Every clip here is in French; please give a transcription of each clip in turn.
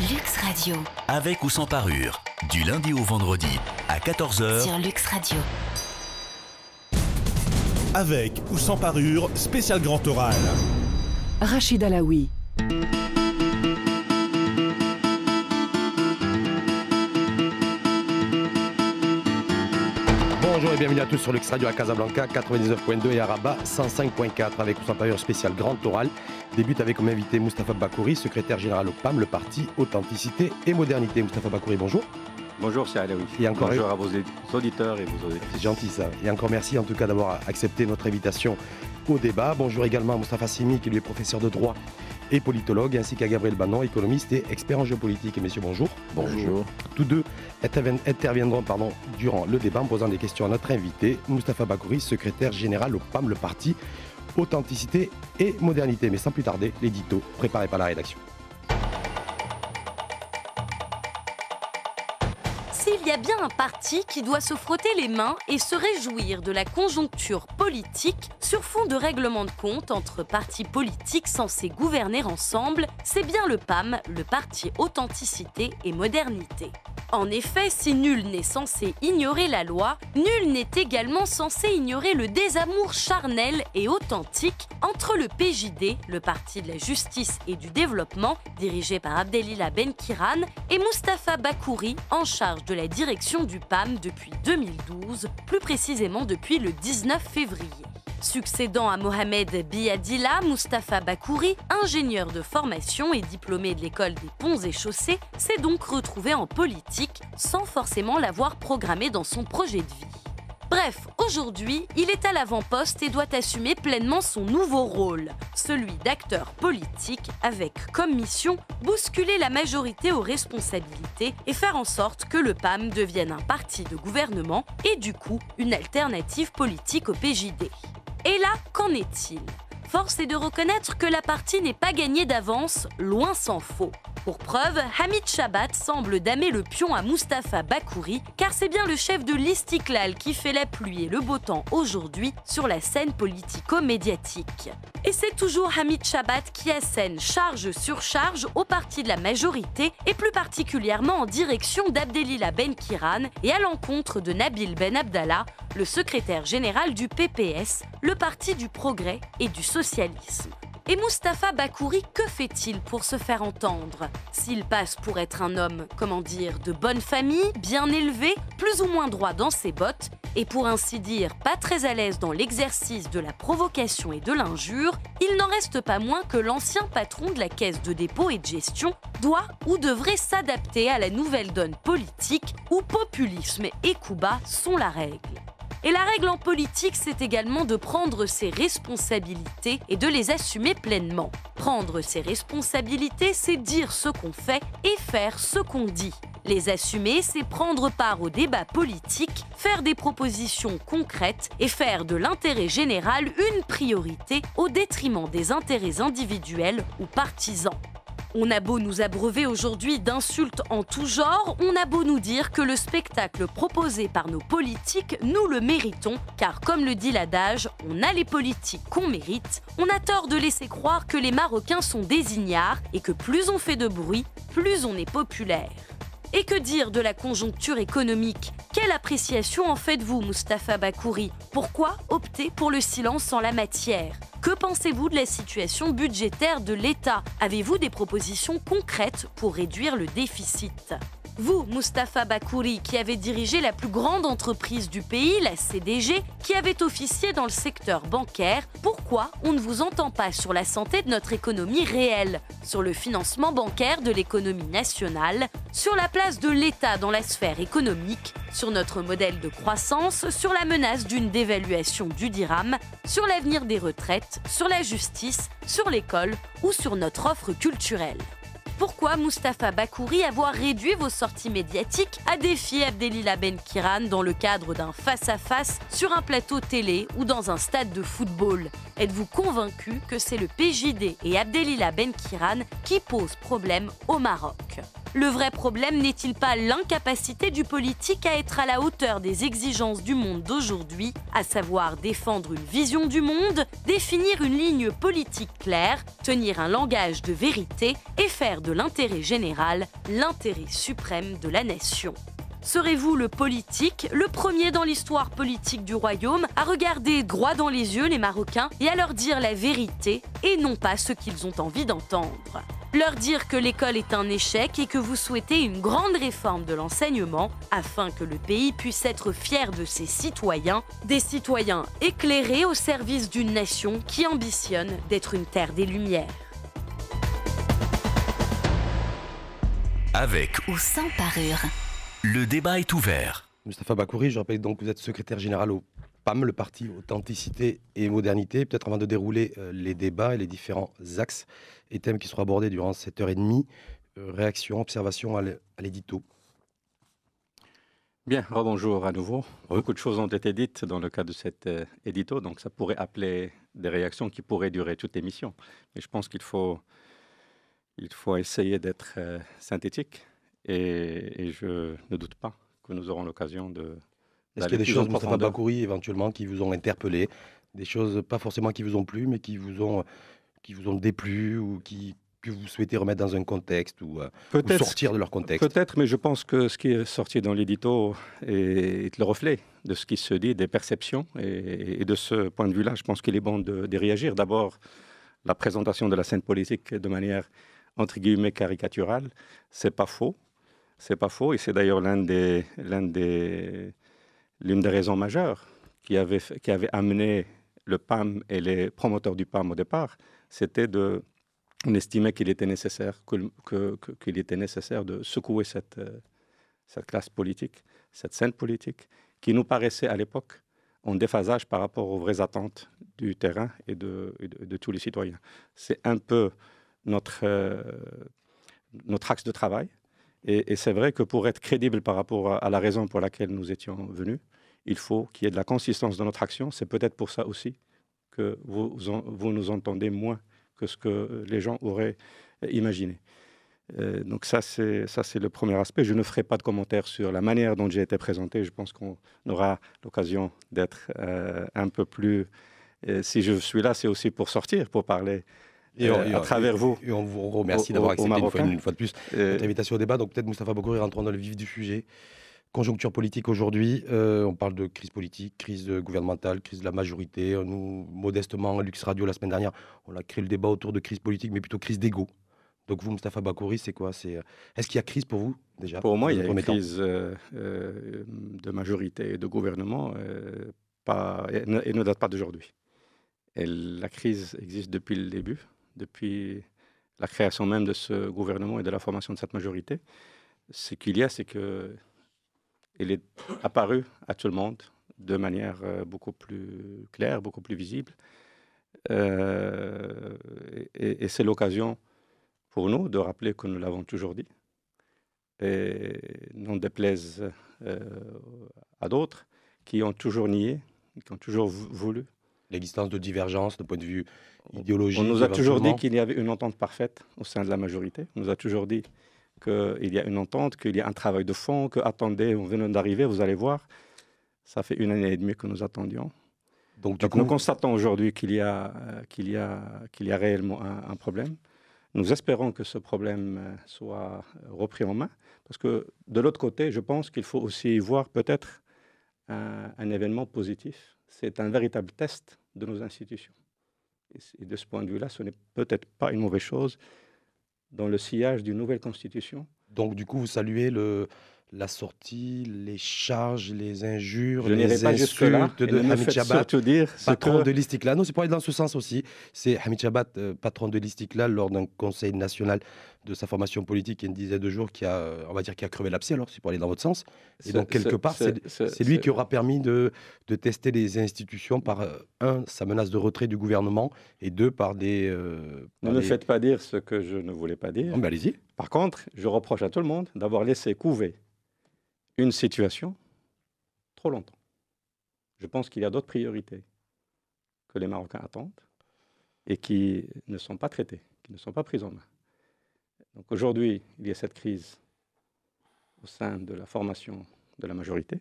Lux Radio. Avec ou sans parure, du lundi au vendredi à 14h sur Lux Radio. Avec ou sans parure, spécial grand oral. Rachid Alaoui. Bonjour et bienvenue à tous sur Lux Radio à Casablanca 99.2 et à Rabat 105.4 avec ou sans parure spécial grand oral. Débute avec comme invité Moustapha Bakouri, secrétaire général au PAM, le parti Authenticité et Modernité. Moustapha Bakouri, bonjour. Bonjour, c'est Alaoui. Bonjour à vos auditeurs et vos auditrices. C'est gentil ça. Et encore merci en tout cas d'avoir accepté notre invitation au débat. Bonjour également à Moustapha Simi, qui lui est professeur de droit et politologue, ainsi qu'à Gabriel Bannon, économiste et expert en géopolitique. Et messieurs, bonjour. Bonjour. Tous deux interviendront durant le débat en posant des questions à notre invité, Moustapha Bakouri, secrétaire général au PAM, le parti Authenticité et Modernité. Mais sans plus tarder, l'édito préparé par la rédaction. S'il y a bien un parti qui doit se frotter les mains et se réjouir de la conjoncture politique sur fond de règlement de compte entre partis politiques censés gouverner ensemble, c'est bien le PAM, le parti Authenticité et Modernité. En effet, si nul n'est censé ignorer la loi, nul n'est également censé ignorer le désamour charnel et authentique entre le PJD, le Parti de la Justice et du Développement, dirigé par Abdelila Benkiran, et Moustapha Bakouri, en charge de la direction du PAM depuis 2012, plus précisément depuis le 19 février. Succédant à Mohamed Biadila, Moustapha Bakouri, ingénieur de formation et diplômé de l'école des ponts et chaussées, s'est donc retrouvé en politique sans forcément l'avoir programmé dans son projet de vie. Bref, aujourd'hui, il est à l'avant-poste et doit assumer pleinement son nouveau rôle, celui d'acteur politique avec comme mission bousculer la majorité aux responsabilités et faire en sorte que le PAM devienne un parti de gouvernement et du coup une alternative politique au PJD. Et là, qu'en est-il ? Force est de reconnaître que la partie n'est pas gagnée d'avance, loin s'en faut. Pour preuve, Hamid Chabat semble damer le pion à Moustapha Bakouri, car c'est bien le chef de l'Istiklal qui fait la pluie et le beau temps aujourd'hui sur la scène politico-médiatique. Et c'est toujours Hamid Chabat qui assène charge sur charge au parti de la majorité, et plus particulièrement en direction d'Abdelila Benkiran et à l'encontre de Nabil Ben Abdallah, le secrétaire général du PPS, le parti du progrès et du socialisme. Et Moustapha Bakouri, que fait-il pour se faire entendre ? S'il passe pour être un homme, de bonne famille, bien élevé, plus ou moins droit dans ses bottes, et pour ainsi dire pas très à l'aise dans l'exercice de la provocation et de l'injure, il n'en reste pas moins que l'ancien patron de la Caisse de dépôt et de gestion doit ou devrait s'adapter à la nouvelle donne politique où populisme et coups bas sont la règle. Et la règle en politique, c'est également de prendre ses responsabilités et de les assumer pleinement. Prendre ses responsabilités, c'est dire ce qu'on fait et faire ce qu'on dit. Les assumer, c'est prendre part au débat politique, faire des propositions concrètes et faire de l'intérêt général une priorité au détriment des intérêts individuels ou partisans. On a beau nous abreuver aujourd'hui d'insultes en tout genre, on a beau nous dire que le spectacle proposé par nos politiques, nous le méritons, car comme le dit l'adage, on a les politiques qu'on mérite, on a tort de laisser croire que les Marocains sont des ignares et que plus on fait de bruit, plus on est populaire. Et que dire de la conjoncture économique ? Quelle appréciation en faites-vous, Moustapha Bakouri ? Pourquoi opter pour le silence en la matière ? Que pensez-vous de la situation budgétaire de l'État ? Avez-vous des propositions concrètes pour réduire le déficit ? Vous, Moustapha Bakouri, qui avez dirigé la plus grande entreprise du pays, la CDG, qui avait officié dans le secteur bancaire, pourquoi on ne vous entend pas sur la santé de notre économie réelle, sur le financement bancaire de l'économie nationale, sur la place de l'État dans la sphère économique, sur notre modèle de croissance, sur la menace d'une dévaluation du dirham, sur l'avenir des retraites, sur la justice, sur l'école ou sur notre offre culturelle ? Pourquoi Moustapha Bakouri avoir réduit vos sorties médiatiques à défier Abdelila Benkiran dans le cadre d'un face-à-face sur un plateau télé ou dans un stade de football ? Êtes-vous convaincu que c'est le PJD et Abdelila Benkiran qui posent problème au Maroc ? Le vrai problème n'est-il pas l'incapacité du politique à être à la hauteur des exigences du monde d'aujourd'hui, à savoir défendre une vision du monde, définir une ligne politique claire, tenir un langage de vérité et faire de l'intérêt général l'intérêt suprême de la nation? Serez-vous le politique, le premier dans l'histoire politique du royaume, à regarder droit dans les yeux les Marocains et à leur dire la vérité et non pas ce qu'ils ont envie d'entendre? Leur dire que l'école est un échec et que vous souhaitez une grande réforme de l'enseignement afin que le pays puisse être fier de ses citoyens, des citoyens éclairés au service d'une nation qui ambitionne d'être une terre des Lumières. Avec ou sans parure. le débat est ouvert. Moustapha Bakouri, je rappelle donc que vous êtes secrétaire général au PAM, le parti Authenticité et Modernité. Peut-être avant de dérouler les débats et les différents axes et thèmes qui seront abordés durant cette heure et demie, réaction, observation à l'édito. Bien, rebonjour à nouveau. Beaucoup de choses ont été dites dans le cadre de cet édito, donc ça pourrait appeler des réactions qui pourraient durer toute l'émission. Mais je pense qu'il faut essayer d'être synthétique et je ne doute pas que nous aurons l'occasion de... Est-ce qu'il y a des choses, Moustapha Bakouri, éventuellement, qui vous ont interpellé, des choses pas forcément qui vous ont plu, mais qui vous ont déplu ou que vous souhaitez remettre dans un contexte ou sortir de leur contexte? Peut-être, mais je pense que ce qui est sorti dans l'édito est le reflet de ce qui se dit, des perceptions. Et de ce point de vue-là, je pense qu'il est bon de réagir. D'abord, la présentation de la scène politique de manière, entre guillemets, caricaturale, c'est pas faux. C'est pas faux, et c'est d'ailleurs l'une des raisons majeures qui avait amené le PAM et les promoteurs du PAM au départ, c'était on estimait qu'il était nécessaire, qu'il était nécessaire de secouer cette classe politique, cette scène politique, qui nous paraissait à l'époque en déphasage par rapport aux vraies attentes du terrain et de tous les citoyens. C'est un peu notre axe de travail. Et c'est vrai que pour être crédible par rapport à la raison pour laquelle nous étions venus, il faut qu'il y ait de la consistance dans notre action. C'est peut-être pour ça aussi que vous nous entendez moins que ce que les gens auraient imaginé. Donc ça, c'est le premier aspect. Je ne ferai pas de commentaires sur la manière dont j'ai été présenté. Je pense qu'on aura l'occasion d'être un peu plus... si je suis là, c'est aussi pour sortir, pour parler... à travers vous. Et on vous remercie d'avoir accepté une fois de plus notre invitation au débat. Donc peut-être Moustapha Bakouri, rentrons dans le vif du sujet. Conjoncture politique aujourd'hui, on parle de crise politique, crise gouvernementale, crise de la majorité. Nous, modestement, Lux Radio, la semaine dernière, on a créé le débat autour de crise politique, mais plutôt crise d'ego. Donc vous, Moustapha Bakouri, c'est quoi? Est-ce qu'il y a crise pour vous, déjà? Pour moi, il y a une crise de majorité et de gouvernement et ne date pas d'aujourd'hui. La crise existe depuis le début, depuis la création même de ce gouvernement et de la formation de cette majorité. Ce qu'il y a, c'est qu'il est apparu à tout le monde de manière beaucoup plus claire, beaucoup plus visible. Et c'est l'occasion pour nous de rappeler que nous l'avons toujours dit. Et n'en déplaise à d'autres qui ont toujours nié, qui ont toujours voulu. L'existence de divergences de point de vue idéologique. On nous a toujours dit qu'il y avait une entente parfaite au sein de la majorité. On nous a toujours dit qu'il y a une entente, qu'il y a un travail de fond, que attendez, on vient d'arriver, vous allez voir. Ça fait 1 année et demie que nous attendions. Donc nous constatons aujourd'hui qu'il y a réellement un problème. Nous espérons que ce problème soit repris en main, parce que de l'autre côté, je pense qu'il faut aussi voir peut-être un événement positif. C'est un véritable test de nos institutions. Et de ce point de vue-là, ce n'est peut-être pas une mauvaise chose dans le sillage d'une nouvelle constitution. Donc du coup, vous saluez la sortie, les charges, les injures, les insultes de Hamid Chabat, patron de l'Istiklal. Non, c'est pour aller dans ce sens aussi. C'est Hamid Chabat, patron de l'Istiklal, lors d'un conseil national de sa formation politique il y a une dizaine de jours, qui a crevé l'abcès, alors c'est pour aller dans votre sens. Et donc quelque part, c'est lui qui aura permis de tester les institutions par, sa menace de retrait du gouvernement, et 2, par des... ne me faites pas dire ce que je ne voulais pas dire. Oh, allez-y. Par contre, je reproche à tout le monde d'avoir laissé couver une situation trop longtemps. Je pense qu'il y a d'autres priorités que les Marocains attendent et qui ne sont pas traitées, qui ne sont pas prises en main. Donc aujourd'hui, il y a cette crise au sein de la formation de la majorité.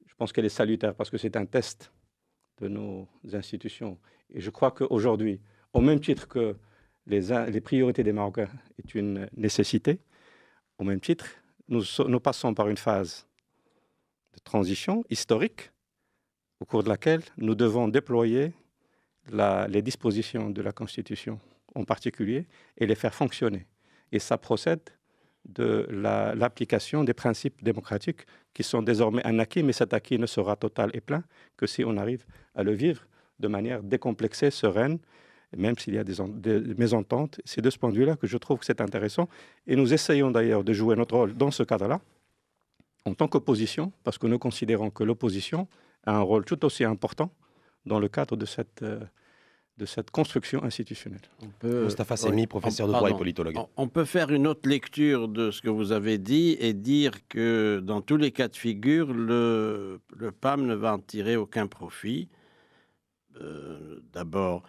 Je pense qu'elle est salutaire parce que c'est un test de nos institutions. Et je crois qu'aujourd'hui, au même titre que les priorités des Marocains est une nécessité, au même titre, nous passons par une phase de transition historique au cours de laquelle nous devons déployer les dispositions de la Constitution en particulier et les faire fonctionner. Et ça procède de l'application des principes démocratiques qui sont désormais un acquis, mais cet acquis ne sera total et plein que si on arrive à le vivre de manière décomplexée, sereine, même s'il y a des mésententes. C'est de ce point de vue-là que je trouve que c'est intéressant. Et nous essayons d'ailleurs de jouer notre rôle dans ce cadre-là, en tant qu'opposition, parce que nous considérons que l'opposition a un rôle tout aussi important dans le cadre de cette construction institutionnelle. Moustapha Semi, professeur de droit et politologue. On peut faire une autre lecture de ce que vous avez dit et dire que dans tous les cas de figure, le PAM ne va en tirer aucun profit. D'abord,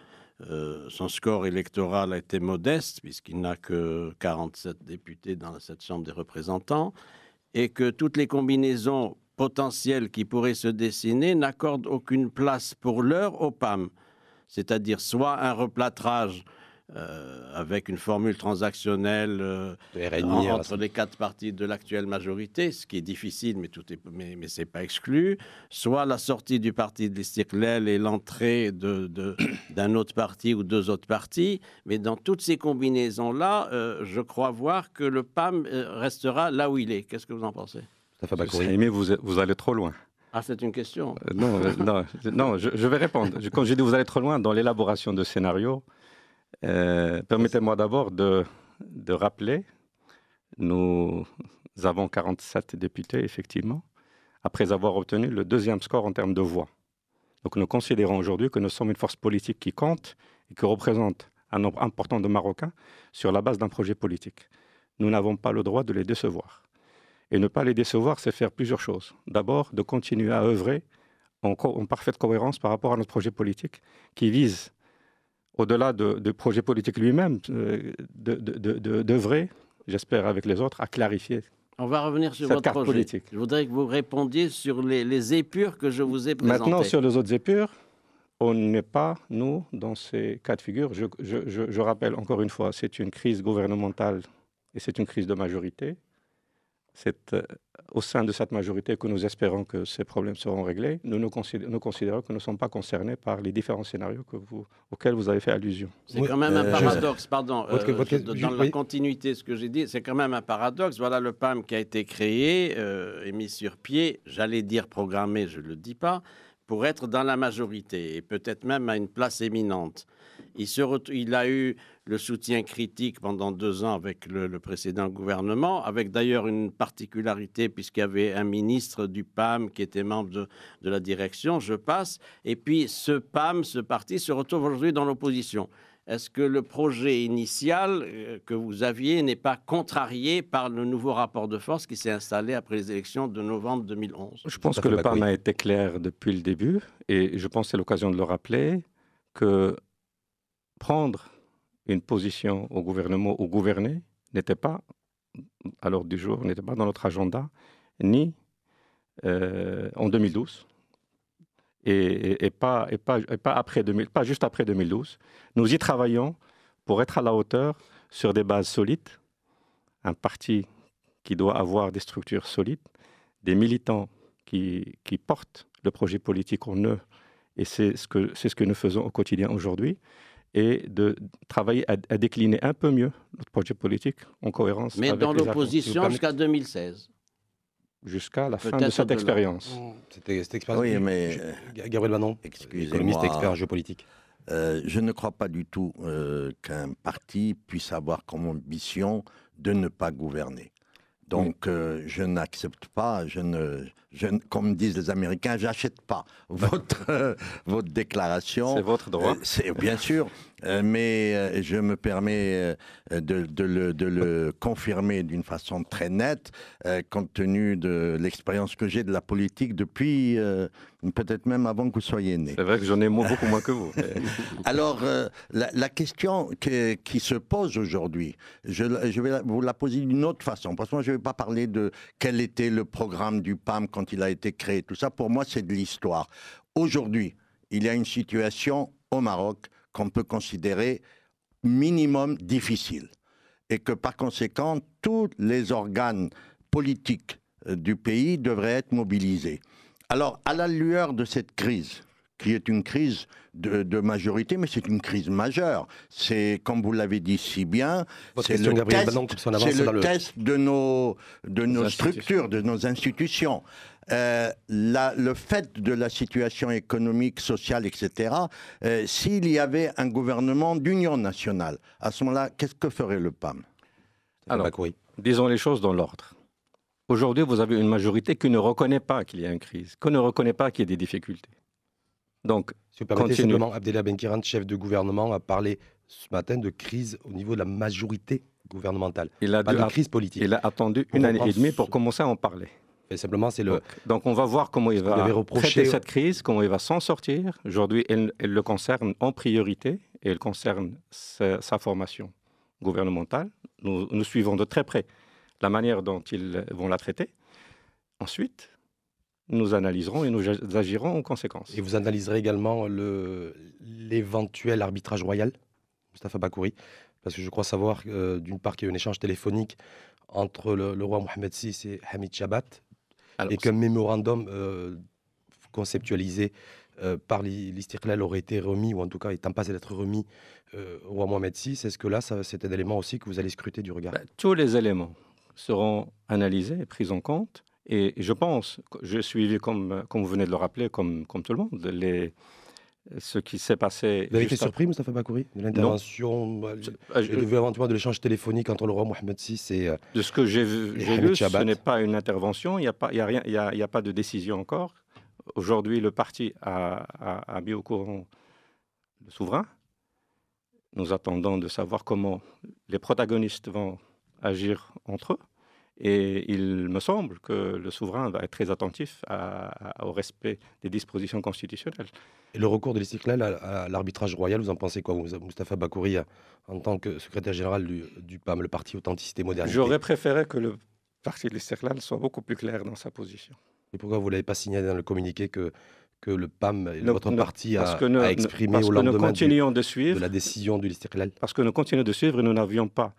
son score électoral a été modeste, puisqu'il n'a que 47 députés dans cette Chambre des représentants, et que toutes les combinaisons potentielles qui pourraient se dessiner n'accordent aucune place pour l'heure au PAM. C'est-à-dire soit un replâtrage avec une formule transactionnelle entre les quatre partis de l'actuelle majorité, ce qui est difficile, mais ce n'est pas exclu, soit la sortie du parti de l'Istiqlal et l'entrée d'un autre parti ou deux autres partis. Mais dans toutes ces combinaisons-là, je crois voir que le PAM restera là où il est. Qu'est-ce que vous en pensez? Mais vous allez trop loin. Ah, c'est une question. Non, je vais répondre. Quand je dis vous allez trop loin dans l'élaboration de scénarios, permettez-moi d'abord de rappeler, nous avons 47 députés, effectivement, après avoir obtenu le deuxième score en termes de voix. Donc nous considérons aujourd'hui que nous sommes une force politique qui compte et qui représente un nombre important de Marocains sur la base d'un projet politique. Nous n'avons pas le droit de les décevoir. Et ne pas les décevoir, c'est faire plusieurs choses. D'abord, de continuer à œuvrer en parfaite cohérence par rapport à notre projet politique qui vise, au-delà du projet politique lui-même, d'œuvrer, j'espère avec les autres, à clarifier. On va revenir sur votre projet politique. Je voudrais que vous répondiez sur les épures que je vous ai présentées. Maintenant, sur les autres épures, on n'est pas, nous, dans ces cas de figure. Je rappelle encore une fois, c'est une crise gouvernementale et c'est une crise de majorité. C'est au sein de cette majorité que nous espérons que ces problèmes seront réglés. Nous considérons que nous ne sommes pas concernés par les différents scénarios auxquels vous avez fait allusion. C'est quand même un paradoxe, dans la continuité de ce que j'ai dit, c'est quand même un paradoxe. Voilà le PAM qui a été créé et mis sur pied, j'allais dire programmé, je ne le dis pas, pour être dans la majorité et peut-être même à une place éminente. Il a eu le soutien critique pendant 2 ans avec le précédent gouvernement, avec d'ailleurs une particularité puisqu'il y avait un ministre du PAM qui était membre de la direction, je passe, et puis ce PAM, ce parti, se retrouve aujourd'hui dans l'opposition. Est-ce que le projet initial que vous aviez n'est pas contrarié par le nouveau rapport de force qui s'est installé après les élections de novembre 2011 ? Je pense que le PAM a été clair depuis le début, et je pense que c'est l'occasion de le rappeler, que prendre une position au gouvernement ou gouverner n'était pas à l'ordre du jour, n'était pas dans notre agenda, ni en 2012 et pas juste après 2012. Nous y travaillons pour être à la hauteur sur des bases solides, un parti qui doit avoir des structures solides, des militants qui portent le projet politique en eux, et c'est ce que nous faisons au quotidien aujourd'hui, et de travailler à décliner un peu mieux notre projet politique en cohérence. Mais dans l'opposition jusqu'à 2016. Jusqu'à la fin de cette expérience. Cette expérience. Oui, mais Gabriel Banon, économiste expert géopolitique. Je ne crois pas du tout qu'un parti puisse avoir comme ambition de ne pas gouverner. Donc, je n'accepte pas, comme disent les Américains, j'achète pas votre déclaration. C'est votre droit. Bien sûr, mais je me permets de le confirmer d'une façon très nette, compte tenu de l'expérience que j'ai de la politique depuis peut-être même avant que vous soyez né. C'est vrai que j'en ai beaucoup moins que vous. Alors, la question qui se pose aujourd'hui, je vais vous la poser d'une autre façon, parce que moi je ne vais pas parler de quel était le programme du PAM quand il a été créé, tout ça, pour moi c'est de l'histoire. Aujourd'hui, il y a une situation au Maroc qu'on peut considérer minimum difficile et que par conséquent, tous les organes politiques du pays devraient être mobilisés. Alors, à la lueur de cette crise, qui est une crise de majorité, mais c'est une crise majeure. C'est, comme vous l'avez dit si bien, c'est le test de nos structures, de nos institutions. Le fait de la situation économique, sociale, etc., s'il y avait un gouvernement d'union nationale, à ce moment-là, qu'est-ce que ferait le PAM? Alors, disons les choses dans l'ordre. Aujourd'hui, vous avez une majorité qui ne reconnaît pas qu'il y a une crise, qui ne reconnaît pas qu'il y a des difficultés. Donc, si vous permettez, simplement, Abdellah Benkiran, chef de gouvernement, a parlé ce matin de crise au niveau de la majorité gouvernementale, pas de crise politique. Il a attendu une année et demie pour commencer à en parler. Et simplement, c'est donc, on va voir comment il va traiter cette crise, comment il va s'en sortir. Aujourd'hui, elle le concerne en priorité et elle concerne sa formation gouvernementale. Nous suivons de très près la manière dont ils vont la traiter. Ensuite, nous analyserons et nous agirons en conséquence. Et vous analyserez également l'éventuel arbitrage royal, Mustapha Bakouri, parce que je crois savoir d'une part qu'il y a eu un échange téléphonique entre le roi Mohamed VI et Hamid Chabat, et qu'un mémorandum conceptualisé par l'Istiqlal aurait été remis, ou en tout cas est en passe d'être remis au roi Mohamed VI. Est-ce que là, c'est un élément aussi que vous allez scruter du regard? Tous les éléments seront analysés et pris en compte. Et je pense, je suis, comme vous venez de le rappeler, comme tout le monde, ce qui s'est passé... Vous avez été surpris, Mustapha Bakouri, de l'intervention, de l'échange téléphonique entre le roi Mohamed VI et... De ce que j'ai lu, ce n'est pas une intervention, il n'y a pas de décision encore. Aujourd'hui, le parti a mis au courant le souverain. Nous attendons de savoir comment les protagonistes vont agir entre eux. Et il me semble que le souverain va être très attentif au respect des dispositions constitutionnelles. Et le recours de l'Istiqlal à l'arbitrage royal, vous en pensez quoi, Mustapha Bakouri, en tant que secrétaire général du PAM, le parti Authenticité Modernité? J'aurais préféré que le parti de l'Istiqlal soit beaucoup plus clair dans sa position. Et pourquoi vous ne l'avez pas signalé dans le communiqué que le PAM et votre parti a exprimé au lendemain de la décision de l'Istiqlal? Parce que nous continuons de suivre et nous n'avions pas...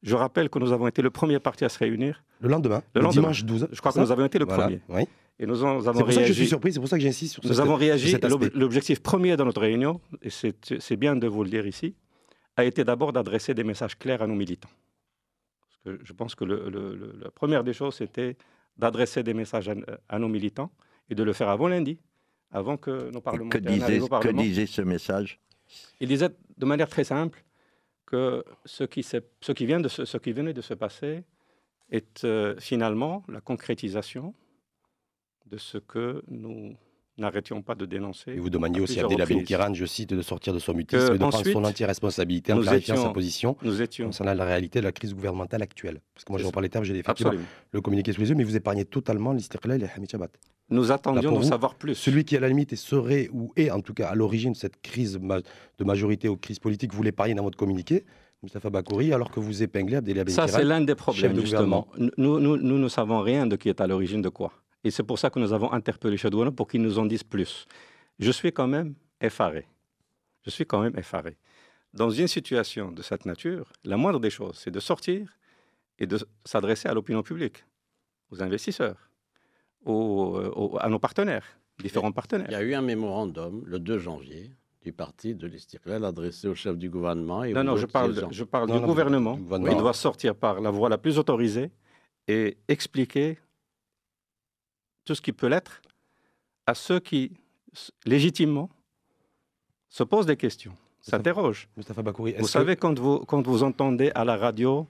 Je rappelle que nous avons été le premier parti à se réunir. Le lendemain, dimanche 12. Je crois que nous avons été le premier. Oui. Et nous avons réagi. C'est pour ça que je suis surpris, c'est pour ça que j'insiste sur Nous avons réagi. L'objectif premier de notre réunion, et c'est bien de vous le dire ici, a été d'abord d'adresser des messages clairs à nos militants. Parce que je pense que la première des choses, c'était d'adresser des messages à nos militants et de le faire avant lundi, avant que nos parlementaires n'arrivent au Parlement. Que disait ce message? Il disait de manière très simple que ce qui venait de se passer est finalement la concrétisation de ce que nous n'arrêtions pas de dénoncer. Et vous demandiez aussi à Abdellah Benkiran, je cite, de sortir de son mutisme et de prendre son anti-responsabilité en clarifiant sa position concernant la réalité de la crise gouvernementale actuelle. Parce que moi, je reprends les termes, j'ai effectivement le communiqué sous les yeux, mais vous épargnez totalement l'Istiqlal et Hamid Chabat. Nous attendions d'en savoir plus. Celui qui, à la limite, serait ou est en tout cas à l'origine de cette crise de majorité ou crise politique, vous l'épargnez dans votre communiqué, Mustapha Bakouri, alors que vous épinglez Abdellah Benkiran. Ça, c'est l'un des problèmes, justement. Nous ne savons rien de qui est à l'origine de quoi. Et c'est pour ça que nous avons interpellé Chadouane pour qu'ils nous en disent plus. Je suis quand même effaré. Dans une situation de cette nature, la moindre des choses, c'est de sortir et de s'adresser à l'opinion publique, aux investisseurs, à nos partenaires, différents partenaires. Il y a eu un mémorandum le 2 janvier du parti de l'Istiqlal adressé au chef du gouvernement. Et je parle du gouvernement. Il doit sortir par la voie la plus autorisée et expliquer tout ce qui peut l'être à ceux qui, légitimement, se posent des questions, s'interrogent. Mustapha Bakouri, vous savez, quand vous entendez à la radio,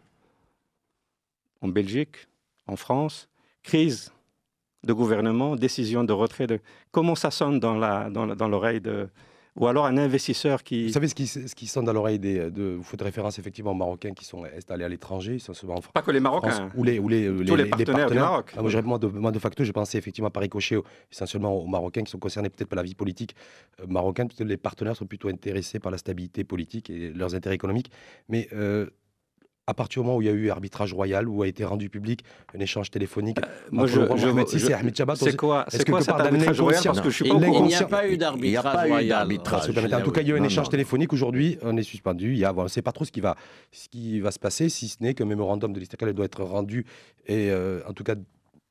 en Belgique, en France, crise de gouvernement, décision de retrait, comment ça sonne dans l'oreille ou alors un investisseur qui... Vous savez ce qui sonne dans l'oreille vous faites référence effectivement aux Marocains qui sont installés à l'étranger, ils sont souvent en France. Pas que les Marocains, France, ou les partenaires du Maroc. Moi, de facto, j'ai pensé effectivement par ricochet essentiellement aux Marocains qui sont concernés peut-être par la vie politique marocaine. Peut-être les partenaires sont plutôt intéressés par la stabilité politique et leurs intérêts économiques. Mais à partir du moment où il y a eu arbitrage royal, où a été rendu public un échange téléphonique entre le roi Mohamed VI et Ahmed Chabat, c'est quoi cet arbitrage royal? Parce que je suis pas au courant. Il n'y a pas eu d'arbitrage royal. En tout cas, il y a eu un échange téléphonique. Aujourd'hui, on est suspendu. On ne sait pas trop ce qui va se passer, si ce n'est qu'un mémorandum de l'Istiqlal doit être rendu et en tout cas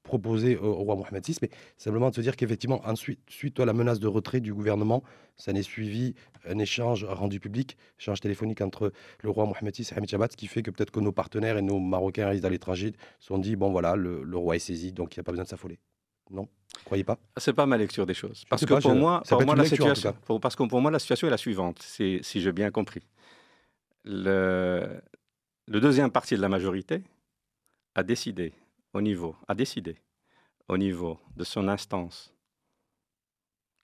proposé au roi Mohamed VI, mais simplement de se dire qu'effectivement, ensuite, suite à la menace de retrait du gouvernement, ça n'est suivi un échange rendu public, échange téléphonique entre le roi Mohamed VI et Hamid Chabat, ce qui fait que peut-être que nos partenaires et nos Marocains résidant à l'étranger se sont dit, bon voilà, le roi est saisi, donc il n'y a pas besoin de s'affoler. Non, vous croyez pas? C'est pas ma lecture des choses. Parce que pour moi, la situation est la suivante, si j'ai bien compris. Le deuxième parti de la majorité a décidé au niveau de son instance,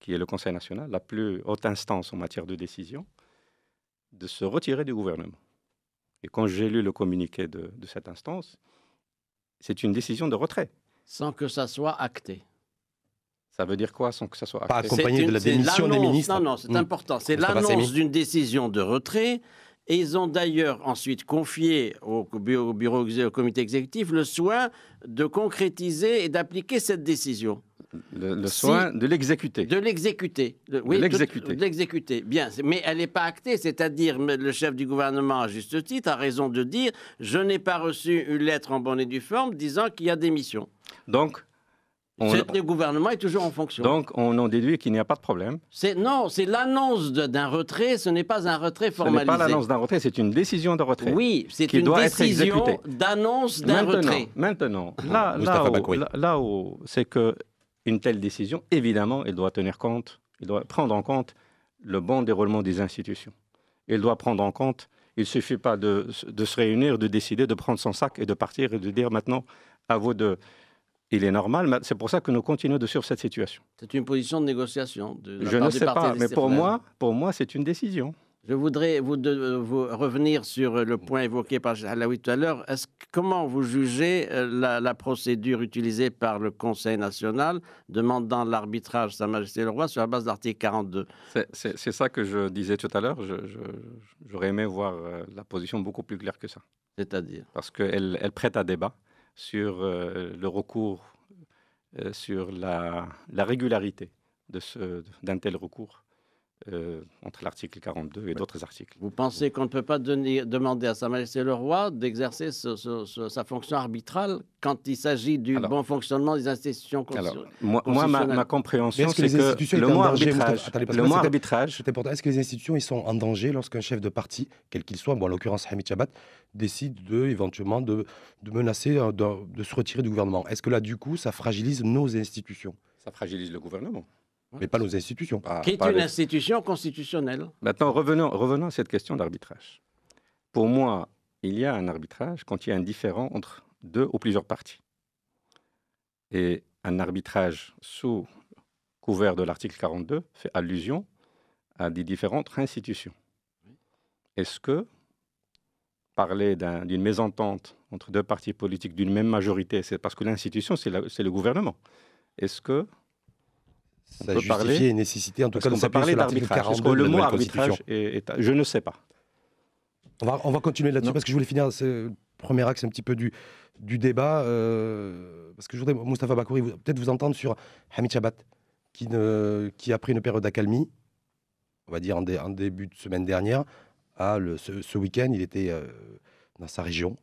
qui est le Conseil national, la plus haute instance en matière de décision, de se retirer du gouvernement. Et quand j'ai lu le communiqué de cette instance, c'est une décision de retrait. Sans que ça soit acté. Ça veut dire quoi, sans que ça soit acté? Pas accompagné de la démission des ministres. Non, c'est important. C'est l'annonce d'une décision de retrait. Et ils ont d'ailleurs ensuite confié au comité exécutif le soin de concrétiser et d'appliquer cette décision. Le soin de l'exécuter. De l'exécuter. Oui, de l'exécuter. Bien, mais elle n'est pas actée, c'est-à-dire le chef du gouvernement, à juste titre, a raison de dire « Je n'ai pas reçu une lettre en bonne et due forme disant qu'il y a démission ». Donc, le gouvernement est toujours en fonction. Donc, on en déduit qu'il n'y a pas de problème. Non, c'est l'annonce d'un retrait, ce n'est pas un retrait formalisé. Ce n'est pas l'annonce d'un retrait, c'est une décision de retrait. Oui, c'est une décision d'annonce d'un retrait. Maintenant, là où c'est qu'une telle décision, évidemment, elle doit tenir compte, elle doit prendre en compte le bon déroulement des institutions. Elle doit prendre en compte, il ne suffit pas de se réunir, de décider, de prendre son sac et de partir et de dire maintenant, à vous de... Il est normal, mais c'est pour ça que nous continuons de suivre cette situation. C'est une position de négociation. Je ne sais pas, mais pour moi, c'est une décision. Je voudrais vous revenir sur le point évoqué par Alaoui tout à l'heure. Comment vous jugez la procédure utilisée par le Conseil national demandant l'arbitrage Sa Majesté le Roi sur la base de l'article 42? C'est ça que je disais tout à l'heure. J'aurais aimé voir la position beaucoup plus claire que ça. C'est-à-dire? Parce qu'elle prête à débat sur le recours, sur la régularité d'un tel recours entre l'article 42 et d'autres articles. Vous pensez qu'on ne peut pas demander à Sa Majesté le Roi d'exercer sa fonction arbitrale quand il s'agit du bon fonctionnement des institutions constitutionnelles? Moi, ma compréhension, c'est que le mot arbitrage... C'est important. Est-ce que les institutions ils sont en danger lorsqu'un chef de parti, quel qu'il soit, en l'occurrence Hamid Chabat, décide éventuellement de menacer de se retirer du gouvernement? Est-ce que là, du coup, ça fragilise nos institutions? Ça fragilise le gouvernement. Mais pas nos institutions. Qui est une institution constitutionnelle. Maintenant, revenons à cette question d'arbitrage. Pour moi, il y a un arbitrage quand il y a un différend entre deux ou plusieurs parties. Et un arbitrage sous couvert de l'article 42 fait allusion à des différentes institutions. Est-ce que parler d'une mésentente entre deux partis politiques d'une même majorité, c'est parce que l'institution, c'est le gouvernement? Est-ce que ça justifie une nécessité, en tout cas, de s'appuyer sur l'article 42 le mot arbitrage je ne sais pas. On va continuer là-dessus, parce que je voulais finir ce premier axe un petit peu du débat, parce que je voudrais, Moustapha Bakouri, peut-être vous entendre sur Hamid Chabat, qui a pris une période d'accalmie, on va dire en début de semaine dernière. Ce week-end, il était dans sa région,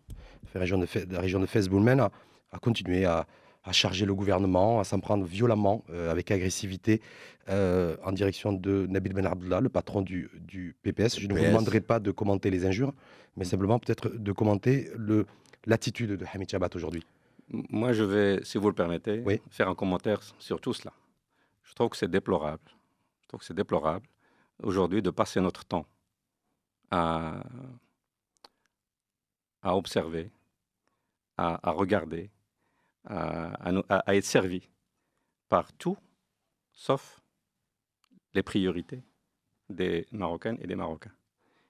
la région de Fès Boulmen, a continué à charger le gouvernement, à s'en prendre violemment, avec agressivité, en direction de Nabil Ben Abdallah, le patron du PPS. Je ne vous demanderai pas de commenter les injures, mais simplement peut-être de commenter l'attitude de Hamid Chabat aujourd'hui. Moi, je vais, si vous le permettez, faire un commentaire sur tout cela. Je trouve que c'est déplorable. Aujourd'hui de passer notre temps à observer, à regarder, à être servi par tout, sauf les priorités des Marocaines et des Marocains.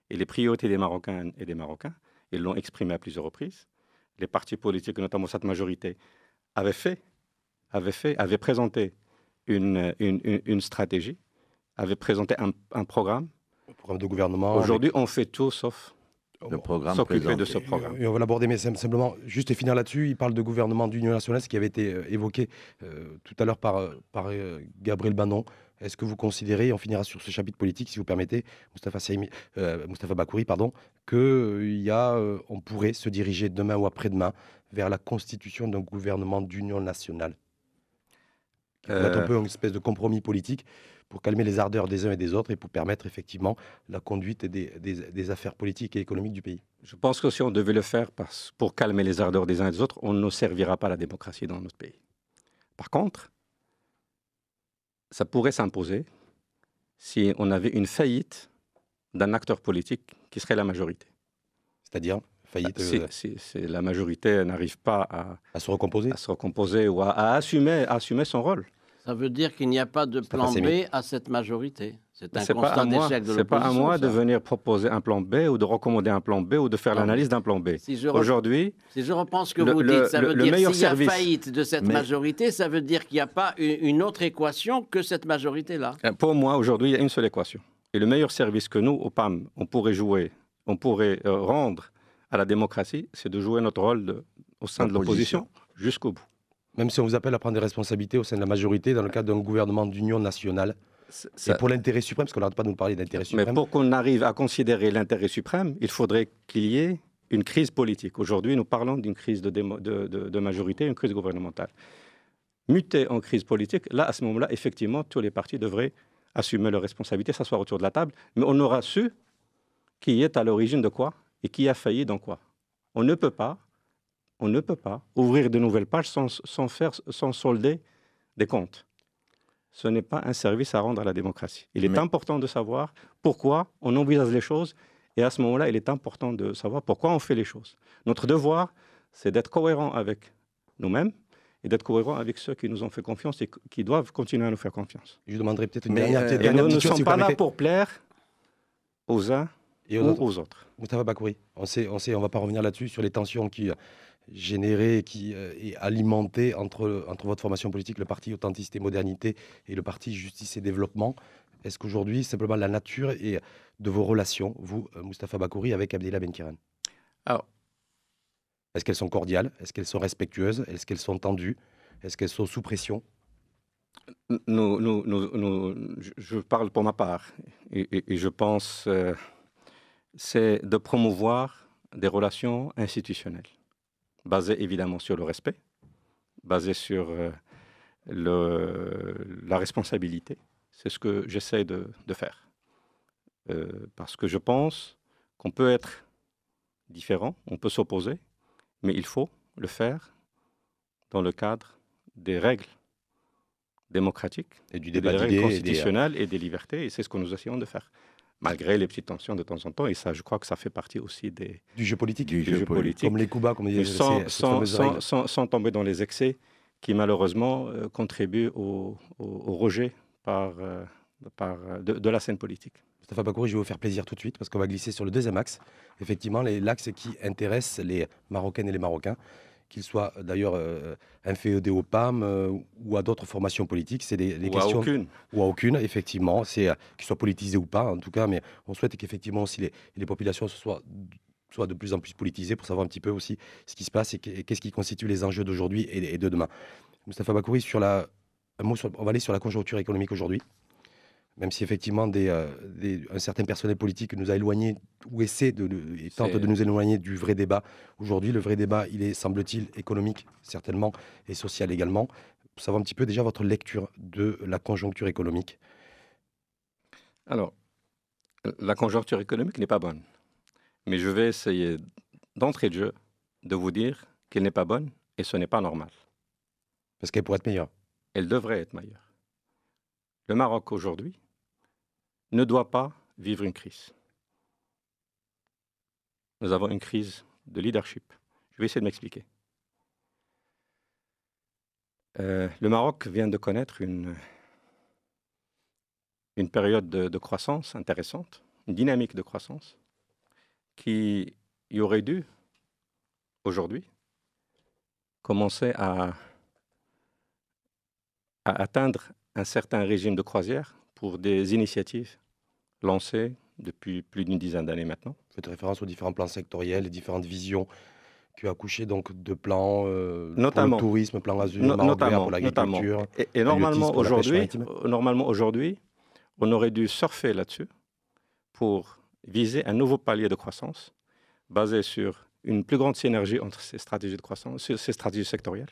Et les priorités des Marocaines et des Marocains, ils l'ont exprimé à plusieurs reprises. Les partis politiques, notamment cette majorité, avaient présenté une stratégie, avaient présenté un programme. Un programme de gouvernement. Aujourd'hui, on fait tout sauf le programme s'occuper de ce programme. Et on va l'aborder, mais simplement, juste finir là-dessus, il parle de gouvernement d'union nationale, ce qui avait été évoqué tout à l'heure par Gabriel Bannon. Est-ce que vous considérez, on finira sur ce chapitre politique, si vous permettez, Moustapha Bakouri, qu'on pourrait se diriger demain ou après-demain vers la constitution d'un gouvernement d'union nationale, qui pourrait être un peu une espèce de compromis politique pour calmer les ardeurs des uns et des autres et pour permettre effectivement la conduite des affaires politiques et économiques du pays? Je pense que si on devait le faire pour calmer les ardeurs des uns et des autres, on ne servira pas la démocratie dans notre pays. Par contre, ça pourrait s'imposer si on avait une faillite d'un acteur politique qui serait la majorité. C'est-à-dire faillite si la majorité n'arrive pas à se recomposer ou à assumer son rôle. Ça veut dire qu'il n'y a pas de plan B à cette majorité. C'est un constat d'échec de l'opposition. Ce n'est pas à moi de venir proposer un plan B ou de recommander un plan B ou de faire l'analyse d'un plan B. Aujourd'hui, si je reprends ce que vous dites, ça veut dire s'il y a faillite de cette majorité, ça veut dire qu'il n'y a pas une autre équation que cette majorité-là. Pour moi, aujourd'hui, il y a une seule équation. Et le meilleur service que nous, au PAM, on pourrait rendre à la démocratie, c'est de jouer notre rôle au sein de l'opposition jusqu'au bout. Même si on vous appelle à prendre des responsabilités au sein de la majorité dans le cadre d'un gouvernement d'union nationale, c'est pour l'intérêt suprême, parce qu'on n'arrête pas de nous parler d'intérêt suprême. Mais pour qu'on arrive à considérer l'intérêt suprême, il faudrait qu'il y ait une crise politique. Aujourd'hui, nous parlons d'une crise de majorité, une crise gouvernementale. Muter en crise politique, là, à ce moment-là, effectivement, tous les partis devraient assumer leurs responsabilités, s'asseoir autour de la table, mais on aura su qui est à l'origine de quoi et qui a failli dans quoi. On ne peut pas ouvrir de nouvelles pages sans solder des comptes. Ce n'est pas un service à rendre à la démocratie. Il est important de savoir pourquoi on envisage les choses et à ce moment-là, il est important de savoir pourquoi on fait les choses. Notre devoir, c'est d'être cohérent avec nous-mêmes et d'être cohérent avec ceux qui nous ont fait confiance et qui doivent continuer à nous faire confiance. Je demanderai peut-être une dernière nous ne sommes pas là pour plaire aux uns et aux autres. Moustapha Bakouri, on ne va pas revenir là-dessus, sur les tensions qui générées, qui est alimentée entre votre formation politique, le parti Authenticité Modernité et le parti Justice et Développement. Est-ce qu'aujourd'hui, simplement la nature et de vos relations, vous, Moustapha Bakouri, avec Abdellah Benkiran, alors, est-ce qu'elles sont cordiales? Est-ce qu'elles sont respectueuses? Est-ce qu'elles sont tendues? Est-ce qu'elles sont sous pression? Je parle pour ma part et je pense c'est de promouvoir des relations institutionnelles basées évidemment sur le respect, basées sur la responsabilité. C'est ce que j'essaie de faire. Parce que je pense qu'on peut être différent, on peut s'opposer, mais il faut le faire dans le cadre des règles démocratiques, et du débat des règles constitutionnelles et des libertés, et c'est ce que nous essayons de faire. Malgré les petites tensions de temps en temps, et ça, je crois que ça fait partie aussi du jeu politique. Comme les coups bas, comme disait sans tomber dans les excès qui, malheureusement, contribuent au rejet de la scène politique. Moustapha Bakouri, je vais vous faire plaisir tout de suite, parce qu'on va glisser sur le deuxième axe. Effectivement, l'axe qui intéresse les Marocaines et les Marocains, qu'ils soient d'ailleurs inféodés au PAM ou à d'autres formations politiques. C'est des questions... Ou à aucune, effectivement. C'est qu'ils soient politisés ou pas, en tout cas. Mais on souhaite qu'effectivement aussi les populations soient de plus en plus politisées pour savoir un petit peu aussi ce qui se passe et qu'est-ce qui constitue les enjeux d'aujourd'hui et de demain. Moustapha Bakouri, on va aller sur la conjoncture économique aujourd'hui. Même si effectivement un certain personnel politique nous a éloignés ou tente de nous éloigner du vrai débat. Aujourd'hui, le vrai débat, il est, semble-t-il, économique, certainement, et social également. Pour savoir un petit peu déjà votre lecture de la conjoncture économique. Alors, la conjoncture économique n'est pas bonne. Mais je vais essayer, d'entrée de jeu, de vous dire qu'elle n'est pas bonne et ce n'est pas normal. Parce qu'elle pourrait être meilleure. Elle devrait être meilleure. Le Maroc, aujourd'hui, ne doit pas vivre une crise. Nous avons une crise de leadership. Je vais essayer de m'expliquer. Le Maroc vient de connaître une une période de croissance intéressante, une dynamique de croissance qui y aurait dû, aujourd'hui, commencer à atteindre un certain régime de croisière pour des initiatives lancées depuis plus d'une dizaine d'années maintenant. Vous faites référence aux différents plans sectoriels, les différentes visions qui ont accouché donc de plans notamment, pour le tourisme, plan Azur, notamment pour l'agriculture. Et normalement, aujourd'hui, on aurait dû surfer là-dessus pour viser un nouveau palier de croissance basé sur une plus grande synergie entre ces stratégies de croissance, ces stratégies sectorielles,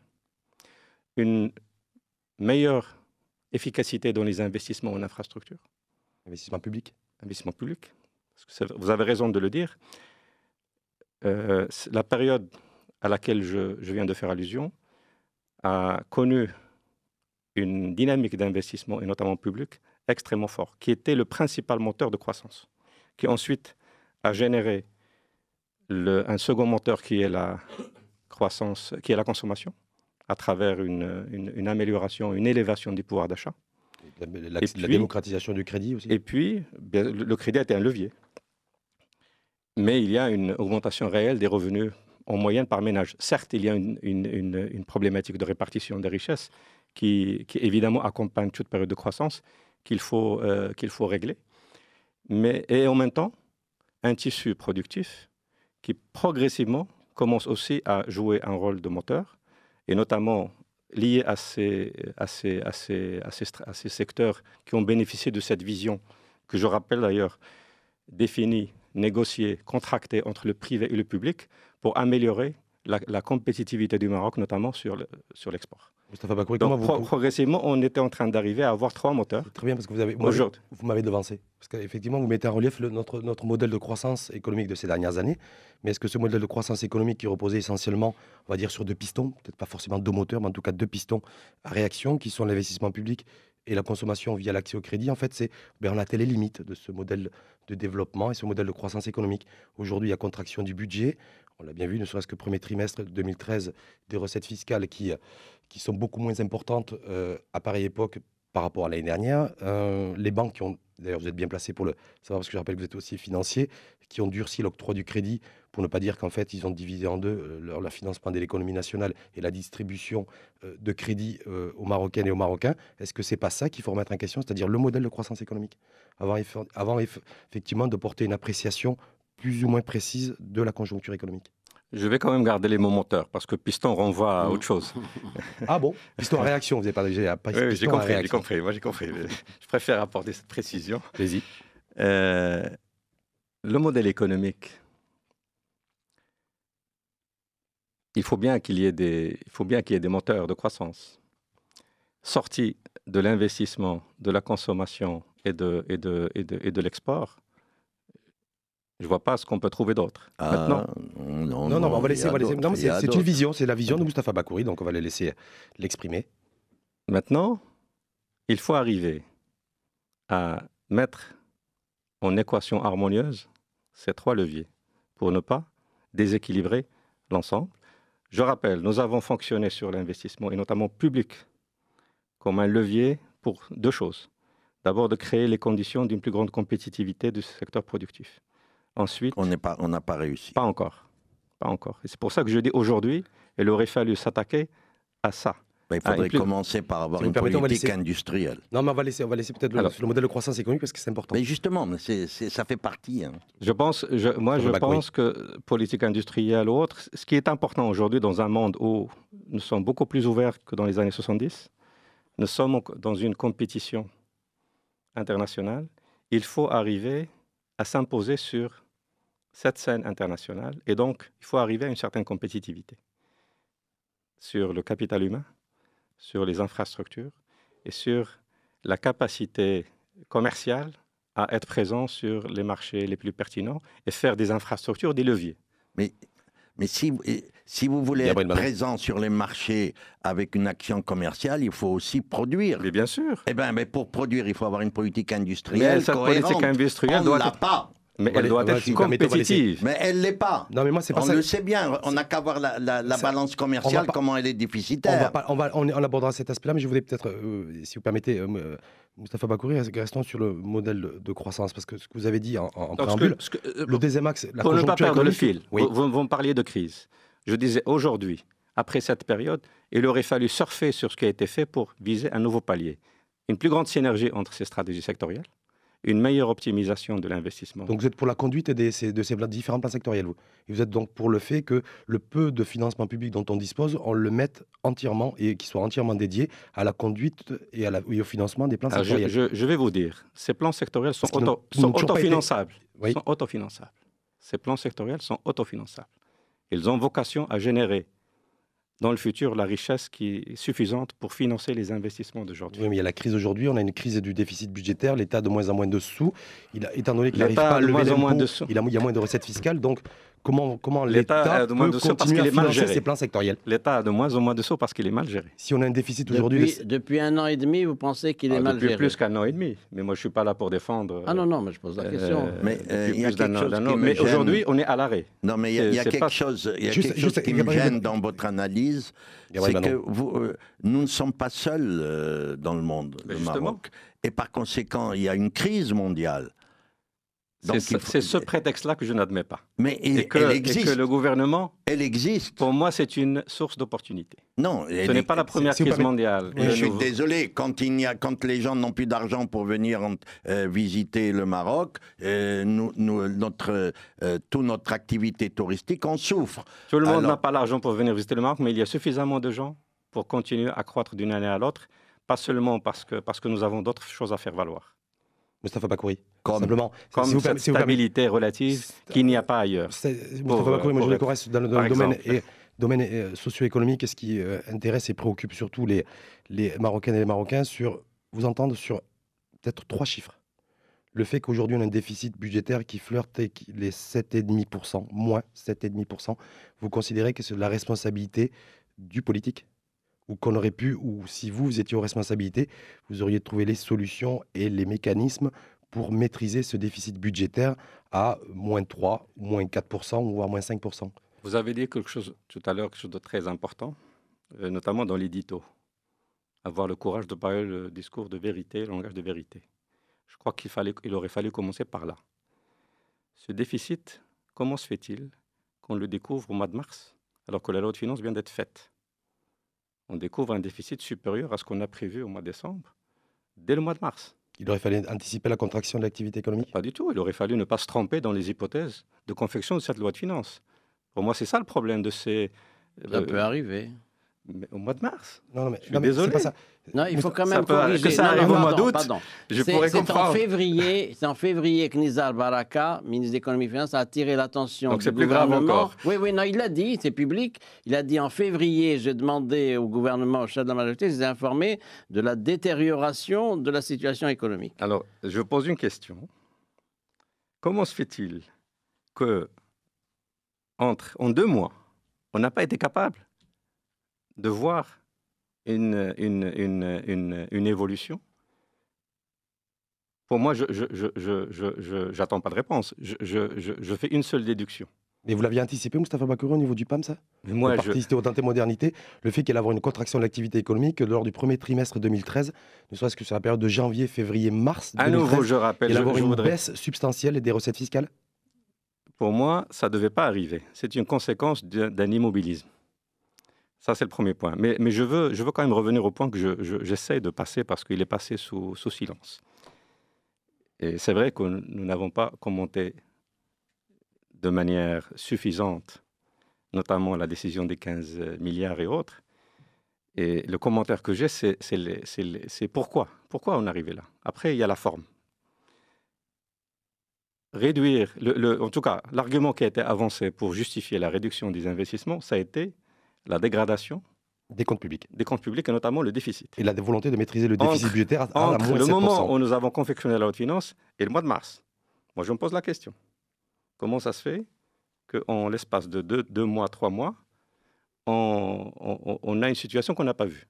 une meilleure efficacité dans les investissements en infrastructure. Investissement public. Investissement public. Parce que vous avez raison de le dire. La période à laquelle je viens de faire allusion a connu une dynamique d'investissement, et notamment public, extrêmement fort, qui était le principal moteur de croissance, qui ensuite a généré un second moteur qui est la croissance, qui est la consommation, à travers une amélioration, une élévation du pouvoir d'achat. La démocratisation du crédit aussi. Et puis, bien, le crédit a été un levier. Mais il y a une augmentation réelle des revenus en moyenne par ménage. Certes, il y a une problématique de répartition des richesses qui évidemment accompagne toute période de croissance qu'il faut régler. Et en même temps, un tissu productif qui progressivement commence aussi à jouer un rôle de moteur, et notamment lié à ces secteurs qui ont bénéficié de cette vision, que je rappelle d'ailleurs, définie, négociée, contractée entre le privé et le public pour améliorer la compétitivité du Maroc, notamment sur l'export. Moustapha Bakouri, donc progressivement, on était en train d'arriver à avoir 3 moteurs. Très bien, parce que vous m'avez devancé. Parce qu'effectivement, vous mettez en relief notre modèle de croissance économique de ces dernières années. Mais est-ce que ce modèle de croissance économique qui reposait essentiellement, on va dire, sur 2 pistons, peut-être pas forcément 2 moteurs, mais en tout cas 2 pistons à réaction, qui sont l'investissement public et la consommation via l'accès au crédit, en fait, on a les limites de ce modèle de développement et ce modèle de croissance économique. Aujourd'hui, il y a contraction du budget. On l'a bien vu, ne serait-ce que premier trimestre 2013, des recettes fiscales qui sont beaucoup moins importantes à pareille époque par rapport à l'année dernière. Les banques qui ont, d'ailleurs vous êtes bien placé pour le savoir, parce que je rappelle que vous êtes aussi financier, qui ont durci l'octroi du crédit, pour ne pas dire qu'en fait ils ont divisé en deux leur financement de l'économie nationale et la distribution de crédit aux Marocaines et aux Marocains. Est-ce que c'est pas ça qu'il faut remettre en question, c'est-à-dire le modèle de croissance économique, avant effectivement de porter une appréciation plus ou moins précise de la conjoncture économique? Je vais quand même garder les mots moteurs, parce que piston renvoie à autre chose. Ah bon? Piston à réaction, vous n'avez pas déjà piston oui, j'ai compris. Moi, j'ai compris. Je préfère apporter cette précision. Vas-y. Le modèle économique, il faut bien qu'il y ait des moteurs de croissance. Sortis de l'investissement, de la consommation et de l'export, je ne vois pas ce qu'on peut trouver d'autre. Maintenant, non, on va laisser. Non, c'est une vision, c'est la vision de Moustapha Bakouri, donc on va les laisser l'exprimer. Maintenant, il faut arriver à mettre en équation harmonieuse ces 3 leviers pour ne pas déséquilibrer l'ensemble. Je rappelle, nous avons fonctionné sur l'investissement, et notamment public, comme un levier pour 2 choses. D'abord, de créer les conditions d'une plus grande compétitivité du secteur productif. Ensuite, on n'a pas réussi. Pas encore. Et c'est pour ça que je dis aujourd'hui, il aurait fallu s'attaquer à ça. Il faudrait commencer par avoir une politique industrielle. Non, mais on va laisser peut-être sur le modèle de croissance économique parce que c'est important. Mais justement, ça fait partie. Hein. Je pense que politique industrielle ou autre, ce qui est important aujourd'hui dans un monde où nous sommes beaucoup plus ouverts que dans les années 70, nous sommes dans une compétition internationale. Il faut arriver à s'imposer sur cette scène internationale. Et donc, il faut arriver à une certaine compétitivité sur le capital humain, sur les infrastructures et sur la capacité commerciale à être présent sur les marchés les plus pertinents et faire des infrastructures des leviers. Mais si vous voulez être présent sur les marchés avec une action commerciale, il faut aussi produire. Mais bien sûr. Mais pour produire, il faut avoir une politique industrielle. Mais cette politique industrielle doit être... pas. Mais elle doit être compétitive. Mais elle ne l'est pas. Non, mais moi, c'est pas on ça. le sait bien. On n'a qu'à voir la balance commerciale, comment elle est déficitaire. On abordera cet aspect-là, mais je voulais peut-être, si vous permettez, Moustapha Bakouri, restons sur le modèle de croissance, parce que ce que vous avez dit en préambule, le deuxième axe, la pour ne pas perdre le économique, fil, vous me parliez de crise. Je disais, aujourd'hui, après cette période, il aurait fallu surfer sur ce qui a été fait pour viser un nouveau palier. Une plus grande synergie entre ces stratégies sectorielles, une meilleure optimisation de l'investissement. Donc vous êtes pour la conduite de ces différents plans sectoriels, vous. Et vous êtes donc pour le fait que le peu de financement public dont on dispose, on le mette entièrement et qu'il soit entièrement dédié à la conduite et au financement des plans sectoriels. Je vais vous dire, ces plans sectoriels sont autofinançables. Oui. Sont autofinançables. Ces plans sectoriels sont autofinançables. Ils ont vocation à générer dans le futur la richesse qui est suffisante pour financer les investissements d'aujourd'hui. Oui, mais il y a la crise aujourd'hui, on a une crise du déficit budgétaire, l'État a de moins en moins de sous, étant donné qu'il n'arrive pas à lever l'impôt, il y a moins de recettes fiscales, donc comment l'État peut continuer à financer ses plans sectoriels? L'État a de moins en moins de sous parce qu'il est mal géré. Si on a un déficit aujourd'hui... Depuis 1 an et demi, vous pensez qu'il est mal géré? Depuis plus qu'un an et demi, mais moi je ne suis pas là pour défendre... Ah non, mais je pose la question. Mais il y a quelque chose qui me mais gêne. aujourd'hui, on est à l'arrêt. Non, mais il y a quelque chose qui me gêne dans votre analyse, c'est que nous ne sommes pas seuls dans le monde, le Maroc. Et par conséquent, il y a une crise mondiale. C'est ce prétexte-là que je n'admets pas. Mais elle existe. Et que le gouvernement, elle existe. Pour moi, c'est une source d'opportunité. Non, ce n'est pas la première crise mondiale. Je suis désolé, quand les gens n'ont plus d'argent pour venir visiter le Maroc, toute notre activité touristique en souffre. Tout le monde n'a pas l'argent pour venir visiter le Maroc, mais il y a suffisamment de gens pour continuer à croître d'une année à l'autre, pas seulement parce que nous avons d'autres choses à faire valoir. Moustapha Bakouri, simplement, comme cette stabilité relative qu'il n'y a pas ailleurs. Moustapha Bakouri, moi je voulais qu'on reste dans le domaine socio-économique, et ce qui intéresse et préoccupe surtout les Marocaines et les Marocains, vous entendre sur peut-être 3 chiffres. Le fait qu'aujourd'hui on a un déficit budgétaire qui flirte les 7,5%, moins 7,5%, vous considérez que c'est de la responsabilité du politique ? Ou qu'on aurait pu, ou si vous étiez aux responsabilités, vous auriez trouvé les solutions et les mécanismes pour maîtriser ce déficit budgétaire à moins 3, moins 4%, voire moins 5%. Vous avez dit quelque chose tout à l'heure, quelque chose de très important, notamment dans l'édito. Avoir le courage de parler le discours de vérité, le langage de vérité. Je crois qu'il aurait fallu commencer par là. Ce déficit, comment se fait-il qu'on le découvre au mois de mars, alors que la loi de finances vient d'être faite? On découvre un déficit supérieur à ce qu'on a prévu au mois de décembre, dès le mois de mars. Il aurait fallu anticiper la contraction de l'activité économique? Pas du tout. Il aurait fallu ne pas se tromper dans les hypothèses de confection de cette loi de finances. Pour moi, c'est ça le problème de ces... Ça peut arriver. Mais au mois de mars. Non, je suis désolé. C'est pas ça. Non, il faut quand même corriger. Que ça arrive au mois d'août, je pourrais comprendre. C'est en février que Nizar Baraka, ministre d'économie et des finances, a attiré l'attention du gouvernement. Plus grave encore. Oui, non, il l'a dit, c'est public. Il a dit en février, j'ai demandé au gouvernement, au chef de la majorité, je les ai informés de la détérioration de la situation économique. Alors, je pose une question. Comment se fait-il que, en 2 mois, on n'a pas été capable de voir une évolution? Pour moi, je n'attends pas de réponse. Je fais une seule déduction. Mais vous l'aviez anticipé, Moustapha Bakouri, au niveau du PAM, ça? Mais moi, Participité au Tenté Modernité, le fait qu'il y ait avoir une contraction de l'activité économique lors du premier trimestre 2013, ne serait-ce que sur la période de janvier, février, mars 2013, à nouveau, je rappelle, il y a une baisse substantielle des recettes fiscales? Pour moi, ça ne devait pas arriver. C'est une conséquence d'un immobilisme. Ça, c'est le premier point. Mais je veux quand même revenir au point que j'essaie de passer parce qu'il est passé sous silence. Et c'est vrai que nous n'avons pas commenté de manière suffisante, notamment la décision des 15 milliards et autres. Et le commentaire que j'ai, c'est pourquoi on est arrivé là. Après, il y a la forme. Réduire, en tout cas, l'argument qui a été avancé pour justifier la réduction des investissements, ça a été la dégradation des comptes publics. Des comptes publics et notamment le déficit. Et la volonté de maîtriser le déficit budgétaire à moins 7%. Le moment où nous avons confectionné la loi de finances et le mois de mars. Moi, je me pose la question. Comment ça se fait qu'en l'espace de 2 mois, 3 mois, on a une situation qu'on n'a pas vue?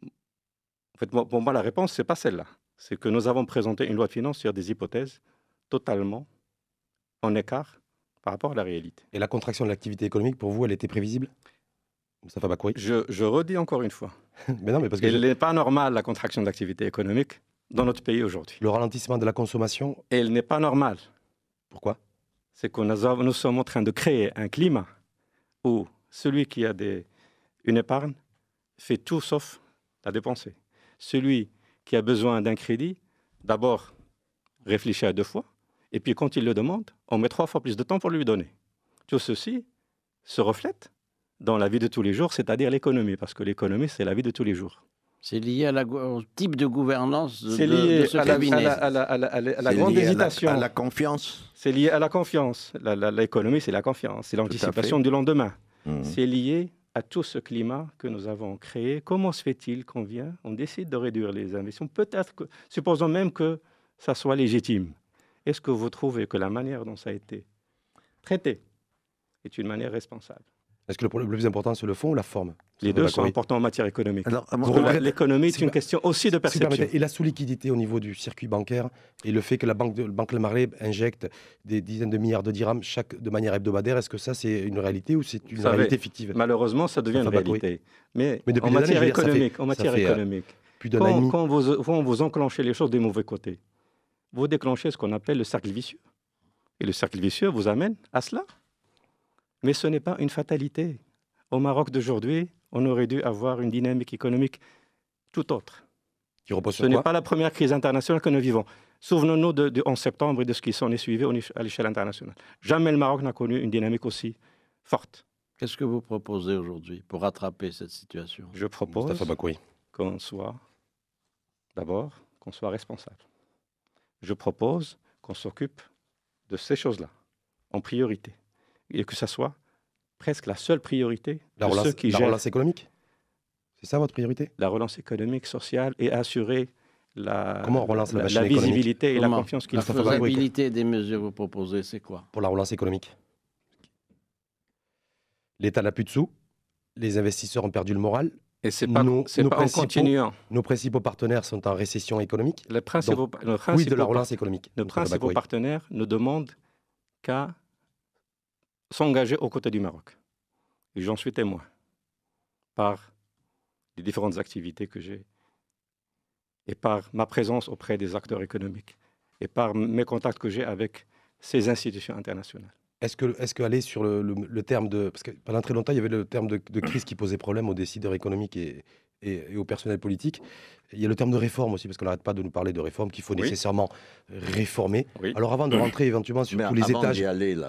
En fait, pour moi, la réponse, ce n'est pas celle-là. C'est que nous avons présenté une loi de finances sur des hypothèses totalement en écart par rapport à la réalité. Et la contraction de l'activité économique, pour vous, elle était prévisible? Moustapha Bakouri. Je redis encore une fois. Mais non, mais parce que il n'est pas normal, la contraction de l'activité économique dans notre pays aujourd'hui. Le ralentissement de la consommation. Et il n'est pas normal. Pourquoi? C'est que nous sommes en train de créer un climat où celui qui a une épargne fait tout sauf la dépenser. Celui qui a besoin d'un crédit, d'abord réfléchit à 2 fois, et puis quand il le demande, on met 3 fois plus de temps pour lui donner. Tout ceci se reflète dans la vie de tous les jours, c'est-à-dire l'économie, parce que l'économie, c'est la vie de tous les jours. C'est lié au type de gouvernance de ce cabinet. À la grande hésitation. À la confiance. C'est lié à la confiance. L'économie, c'est la confiance, c'est l'anticipation du lendemain. C'est lié à tout ce climat que nous avons créé. Comment se fait-il on décide de réduire les investissements? Peut-être que, supposons même que ça soit légitime. Est-ce que vous trouvez que la manière dont ça a été traité est une manière responsable? Est-ce que le plus important, c'est le fond ou la forme? Les deux sont importants en matière économique. L'économie est une question aussi de perception. Et la sous-liquidité au niveau du circuit bancaire et le fait que la banque Le Marais injecte des dizaines de milliards de dirhams de manière hebdomadaire, est-ce que ça, c'est une réalité ou c'est une réalité fictive? Malheureusement, ça devient une réalité. Mais en matière économique, quand vous enclenchez les choses des mauvais côtés, vous déclenchez ce qu'on appelle le cercle vicieux. Et le cercle vicieux vous amène à cela. Mais ce n'est pas une fatalité. Au Maroc d'aujourd'hui, on aurait dû avoir une dynamique économique tout autre. Qui repose sur ce quoi? n'est pas la première crise internationale que nous vivons. Souvenons-nous du 11 septembre et de ce qui s'en est suivi à l'échelle internationale. Jamais le Maroc n'a connu une dynamique aussi forte. Qu'est-ce que vous proposez aujourd'hui pour rattraper cette situation? Je propose qu'on soit responsable. Je propose qu'on s'occupe de ces choses-là en priorité. Et que ça soit presque la seule priorité de ceux qui gèrent. La relance économique? C'est ça votre priorité? La relance économique, sociale et assurer la visibilité et la confiance qu'il faut. La faisabilité des mesures que vous proposez, c'est quoi? Pour la relance économique. L'État n'a plus de sous, les investisseurs ont perdu le moral. Et c'est pas en continuant. Nos principaux partenaires sont en récession économique. De la relance économique. Nos principaux partenaires ne demandent qu'à s'engager aux côtés du Maroc. Et j'en suis témoin par les différentes activités que j'ai et par ma présence auprès des acteurs économiques et par mes contacts que j'ai avec ces institutions internationales. Est-ce qu'aller sur le terme de... Parce que pendant très longtemps, il y avait le terme de crise qui posait problème aux décideurs économiques et au personnel politique. Il y a le terme de réforme aussi, parce qu'on n'arrête pas de nous parler de réforme, qu'il faut nécessairement réformer. Oui. Alors avant de rentrer éventuellement sur tous les étages,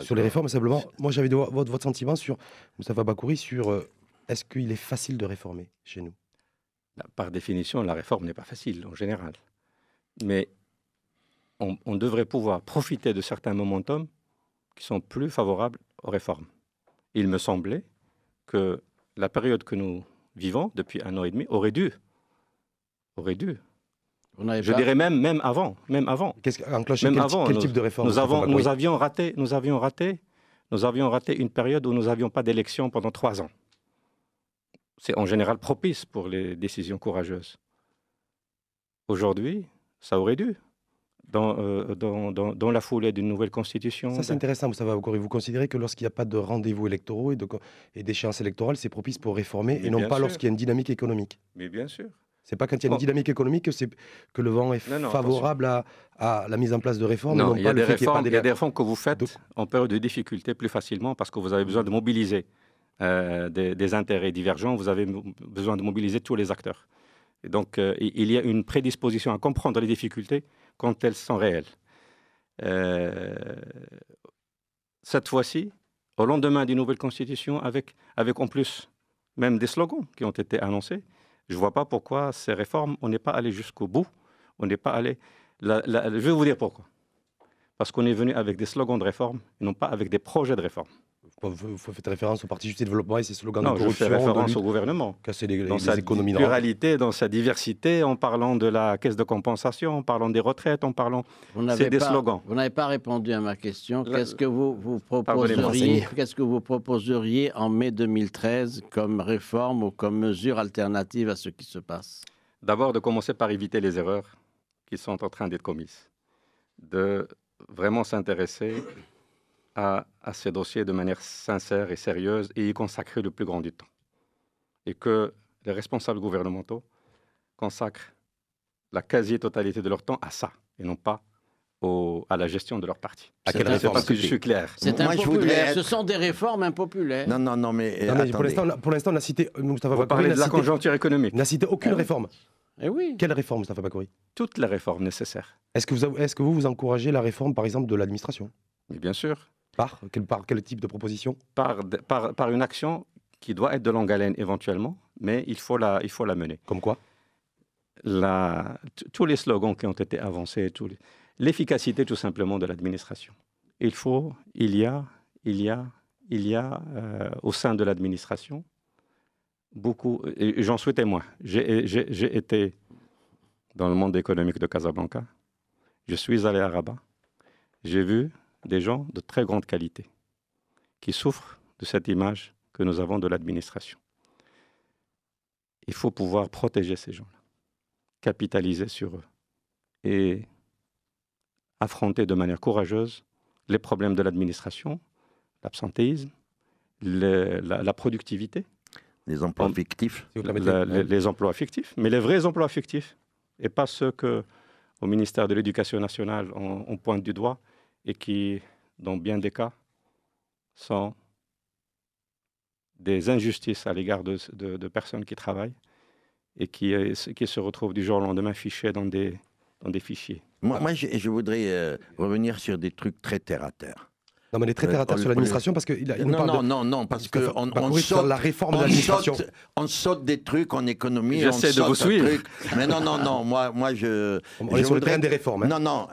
sur les réformes, simplement, moi j'avais votre sentiment sur Moustapha Bakouri, sur est-ce qu'il est facile de réformer chez nous? Par définition, la réforme n'est pas facile en général. Mais on devrait pouvoir profiter de certains momentum qui sont plus favorables aux réformes. Il me semblait que la période que nous vivons depuis 1 an et demi aurait dû. Je dirais même avant. Quel type de réforme? Nous avions raté une période où nous n'avions pas d'élection pendant 3 ans. C'est en général propice pour les décisions courageuses. Aujourd'hui, ça aurait dû. Dans la foulée d'une nouvelle constitution. Ça, c'est intéressant, vous considérez que lorsqu'il n'y a pas de rendez-vous électoraux et d'échéances électorales, c'est propice pour réformer et non pas lorsqu'il y a une dynamique économique? Mais bien sûr. C'est pas quand il y a une dynamique économique que le vent est favorable à la mise en place de réformes? Non, il y a des réformes que vous faites en période de difficulté plus facilement parce que vous avez besoin de mobiliser des intérêts divergents, vous avez besoin de mobiliser tous les acteurs. Et donc, il y a une prédisposition à comprendre les difficultés quand elles sont réelles. Cette fois-ci, au lendemain d'une nouvelle constitution, avec en plus même des slogans qui ont été annoncés, je ne vois pas pourquoi ces réformes, on n'est pas allé jusqu'au bout. On n'est pas allé... je vais vous dire pourquoi. Parce qu'on est venu avec des slogans de réforme et non pas avec des projets de réforme. Vous faites référence au Parti Justice et Développement et ses slogans de corruption. Non, je fais référence au gouvernement. Dans sa pluralité, dans sa diversité, en parlant de la caisse de compensation, en parlant des retraites, en parlant... C'est des slogans. Vous n'avez pas répondu à ma question. Qu'est-ce que vous proposeriez en mai 2013 comme réforme ou comme mesure alternative à ce qui se passe? D'abord, de commencer par éviter les erreurs qui sont en train d'être commises. De vraiment s'intéresser à ces dossiers de manière sincère et sérieuse et y consacrer le plus grand du temps. Et que les responsables gouvernementaux consacrent la quasi-totalité de leur temps à ça, et non pas à la gestion de leur parti. À quelle réforme? Parce que je suis clair. C'est impopulaire. Ce sont des réformes impopulaires. Non, mais pour l'instant, on a cité Moustapha Bakouri. Vous parlez de la conjoncture économique. On n'a cité aucune réforme. Eh oui. Quelle réforme, Moustapha Bakouri? Toutes les réformes nécessaires. Est-ce que vous encouragez la réforme, par exemple, de l'administration? Mais bien sûr. Par quel type de proposition? Par une action qui doit être de longue haleine éventuellement, mais il faut la mener. Comme quoi? Tous les slogans qui ont été avancés, l'efficacité tout simplement de l'administration. Il y a au sein de l'administration beaucoup, et j'en suis témoin. J'ai été dans le monde économique de Casablanca, je suis allé à Rabat, j'ai vu des gens de très grande qualité qui souffrent de cette image que nous avons de l'administration. Il faut pouvoir protéger ces gens-là, capitaliser sur eux et affronter de manière courageuse les problèmes de l'administration, l'absentéisme, la productivité. Les emplois fictifs. Les emplois fictifs, mais les vrais emplois fictifs, et pas ceux qu'au ministère de l'Éducation nationale on pointe du doigt et qui, dans bien des cas, sont des injustices à l'égard de personnes qui travaillent et qui se retrouvent du jour au lendemain fichées dans des fichiers. Moi, je voudrais revenir sur des trucs très terre à terre. Non, mais les très terre à terre sur l'administration, parce que non, parce qu'on saute la réforme de l'administration. On saute des trucs en économie. J'essaie de vous suivre. Mais non, moi je. On est sur le terrain des réformes. Hein. Non,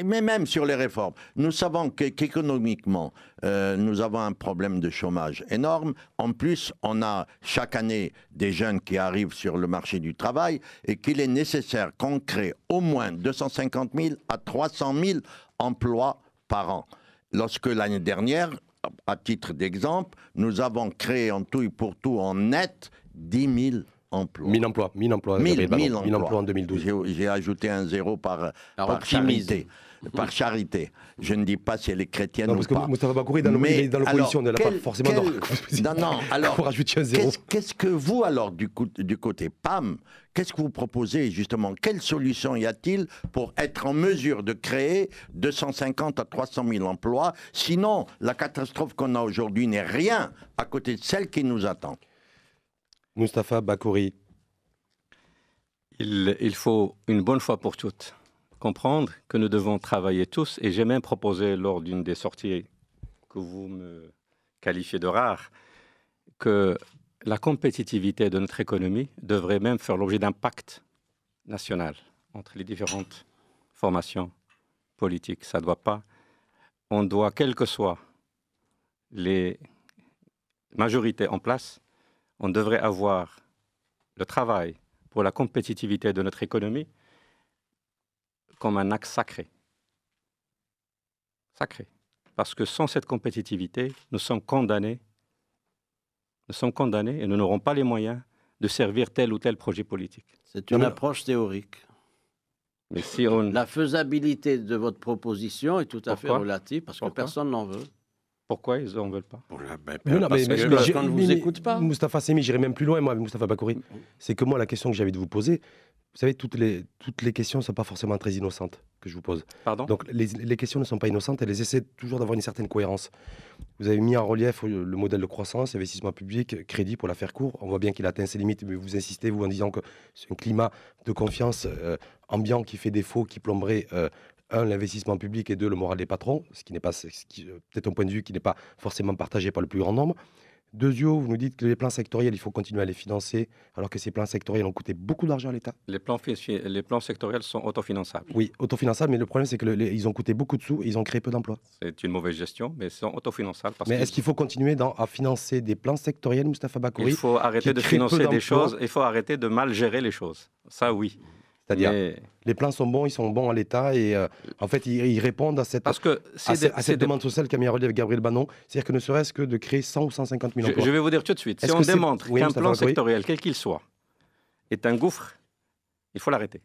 mais même sur les réformes, nous savons qu'économiquement, nous avons un problème de chômage énorme. En plus, on a chaque année des jeunes qui arrivent sur le marché du travail et qu'il est nécessaire qu'on crée au moins 250 000 à 300 000 emplois par an. Lorsque l'année dernière, à titre d'exemple, nous avons créé en tout et pour tout en net 10 000 emplois. 1000 emplois. 1000 emplois en 2012. J'ai ajouté un zéro par charité. Par charité. Je ne dis pas si elle est chrétienne ou pas. Parce que Moustapha Bakouri, dans l'opposition, ne l'a pas forcément Non, alors, pour ajouter un zéro. Qu'est-ce que vous, alors, du côté PAM, qu'est-ce que vous proposez, justement? Quelle solution y a-t-il pour être en mesure de créer 250 à 300 000 emplois? Sinon, la catastrophe qu'on a aujourd'hui n'est rien à côté de celle qui nous attend. Moustapha Bakouri. Il faut, une bonne fois pour toutes, comprendre que nous devons travailler tous, et j'ai même proposé lors d'une des sorties que vous me qualifiez de rare, que la compétitivité de notre économie devrait même faire l'objet d'un pacte national entre les différentes formations politiques. Ça doit pas. On doit, quelles que soient les majorités en place, on devrait avoir le travail pour la compétitivité de notre économie comme un axe sacré. Sacré. Parce que sans cette compétitivité, nous sommes condamnés et nous n'aurons pas les moyens de servir tel ou tel projet politique. C'est une approche théorique. Mais si La faisabilité de votre proposition est tout à fait relative parce que personne n'en veut. Pourquoi ils n'en veulent pas? Parce qu'on ne vous écoute pas. Moustapha Semi, j'irai même plus loin, moi, avec Moustapha Bakouri. C'est que moi, la question que j'avais de vous poser, vous savez, toutes les questions ne sont pas forcément très innocentes que je vous pose. Pardon? Donc, les questions ne sont pas innocentes, elles essaient toujours d'avoir une certaine cohérence. Vous avez mis en relief le modèle de croissance, investissement public, crédit, pour la faire court. On voit bien qu'il a atteint ses limites, mais vous insistez, vous, en disant que c'est un climat de confiance ambiant qui fait défaut, qui plomberait... l'investissement public, et deux, le moral des patrons, ce qui n'est pas peut-être un point de vue qui n'est pas forcément partagé par le plus grand nombre. Deuxièmement, vous nous dites que les plans sectoriels, il faut continuer à les financer, alors que ces plans sectoriels ont coûté beaucoup d'argent à l'État. Les plans sectoriels sont autofinançables. Oui, autofinançables, mais le problème, c'est qu'ils ont coûté beaucoup de sous et ils ont créé peu d'emplois. C'est une mauvaise gestion, mais ils sont autofinançables. Mais est-ce qu'il faut continuer à financer des plans sectoriels, Moustapha Bakouri? Il faut arrêter de financer des choses, il faut arrêter de mal gérer les choses. Ça, oui. C'est-à-dire, les plans sont bons, ils sont bons à l'État et en fait, ils répondent à cette demande sociale qu'a mis en relief Gabriel Banon. C'est-à-dire que ne serait-ce que de créer 100 ou 150 000 emplois. Je vais vous dire tout de suite, si on démontre qu'un plan sectoriel, quel qu'il soit, est un gouffre, il faut l'arrêter.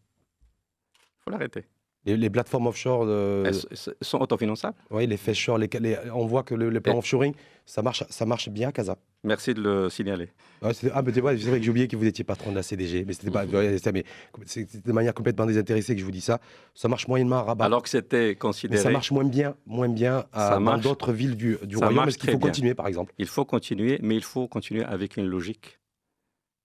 Il faut l'arrêter. Les plateformes offshore Elles sont autofinançables. Oui, les offshore, on voit que le plan offshoring, ça marche bien à Casa. Merci de le signaler. Ouais, c'est vrai que j'ai oublié que vous étiez patron de la CDG, mais c'est de manière complètement désintéressée que je vous dis ça. Ça marche moyennement à Rabat. Alors que c'était considéré... Mais ça marche moins bien dans d'autres villes du royaume. Est-ce qu'il faut continuer, par exemple? Il faut continuer, mais il faut continuer avec une logique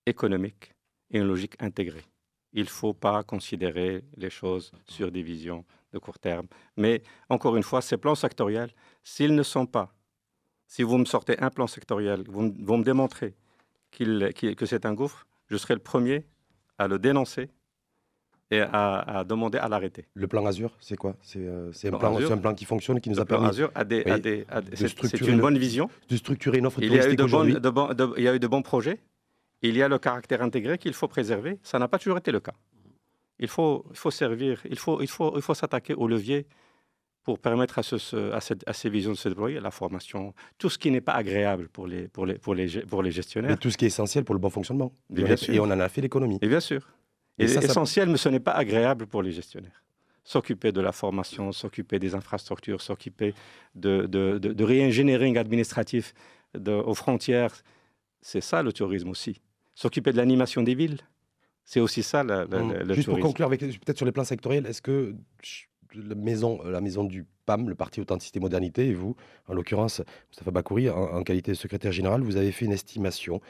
économique et une logique intégrée. Il ne faut pas considérer les choses sur des visions de court terme. Mais encore une fois, ces plans sectoriels, s'ils ne sont pas, si vous me sortez un plan sectoriel, vous me démontrez que c'est un gouffre, je serai le premier à le dénoncer et à demander à l'arrêter. Le plan Azur, c'est quoi? C'est un plan qui fonctionne, qui nous a permis... Le plan Azur, c'est une bonne vision. De structurer une offre touristique aujourd'hui. Il y a eu de bons projets. Il y a le caractère intégré qu'il faut préserver. Ça n'a pas toujours été le cas. Il faut s'attaquer au levier pour permettre à ces visions de se déployer, la formation, tout ce qui n'est pas agréable pour les gestionnaires. Mais tout ce qui est essentiel pour le bon fonctionnement. Et on en a fait l'économie. Et bien sûr. Et essentiel, mais ce n'est pas agréable pour les gestionnaires. S'occuper de la formation, s'occuper des infrastructures, s'occuper de re-engineering administratif aux frontières, c'est ça le tourisme aussi. S'occuper de l'animation des villes, c'est aussi ça le tourisme. Juste pour conclure, peut-être sur les plans sectoriels, est-ce que la maison du PAM, le Parti Authenticité Modernité, et vous, en l'occurrence, Moustapha Bakouri, en qualité de secrétaire général, vous avez fait une estimation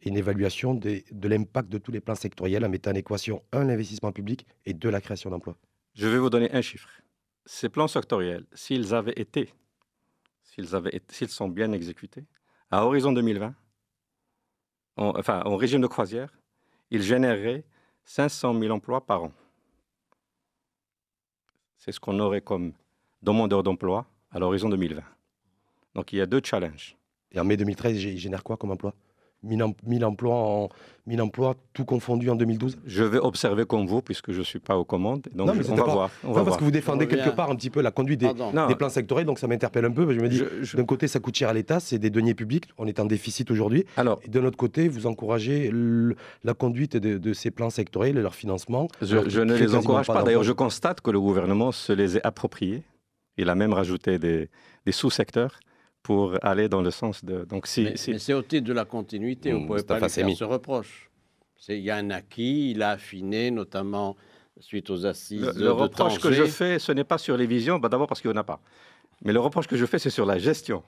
et une évaluation de l'impact de tous les plans sectoriels en mettant en équation, 1, l'investissement public et 2, la création d'emplois? Je vais vous donner un chiffre. Ces plans sectoriels, s'ils sont bien exécutés, à horizon 2020, en régime de croisière, ils généreraient 500 000 emplois par an. C'est ce qu'on aurait comme demandeurs d'emploi à l'horizon 2020. Donc il y a 2 challenges. Et en mai 2013, ils génèrent quoi comme emploi? 1000 emplois, tout confondu en 2012? Je vais observer comme vous, puisque je ne suis pas aux commandes. Donc on va voir. Parce que vous défendez quelque part un petit peu la conduite des plans sectoriels, donc ça m'interpelle un peu. Je me dis, d'un côté, ça coûte cher à l'État, c'est des deniers publics, on est en déficit aujourd'hui. Et de l'autre côté, vous encouragez la conduite de ces plans sectoriels et leur financement. Je ne les encourage pas. D'ailleurs, je constate que le gouvernement se les est appropriés. Il a même rajouté des sous-secteurs pour aller dans le sens de... Donc, mais c'est au titre de la continuité, vous ne pouvez pas lui faire ce reproche. Il y a un acquis, il a affiné, notamment suite aux assises le reproche que je fais, ce n'est pas sur les visions, d'abord parce qu'il n'y en a pas. Mais le reproche que je fais, c'est sur la gestion.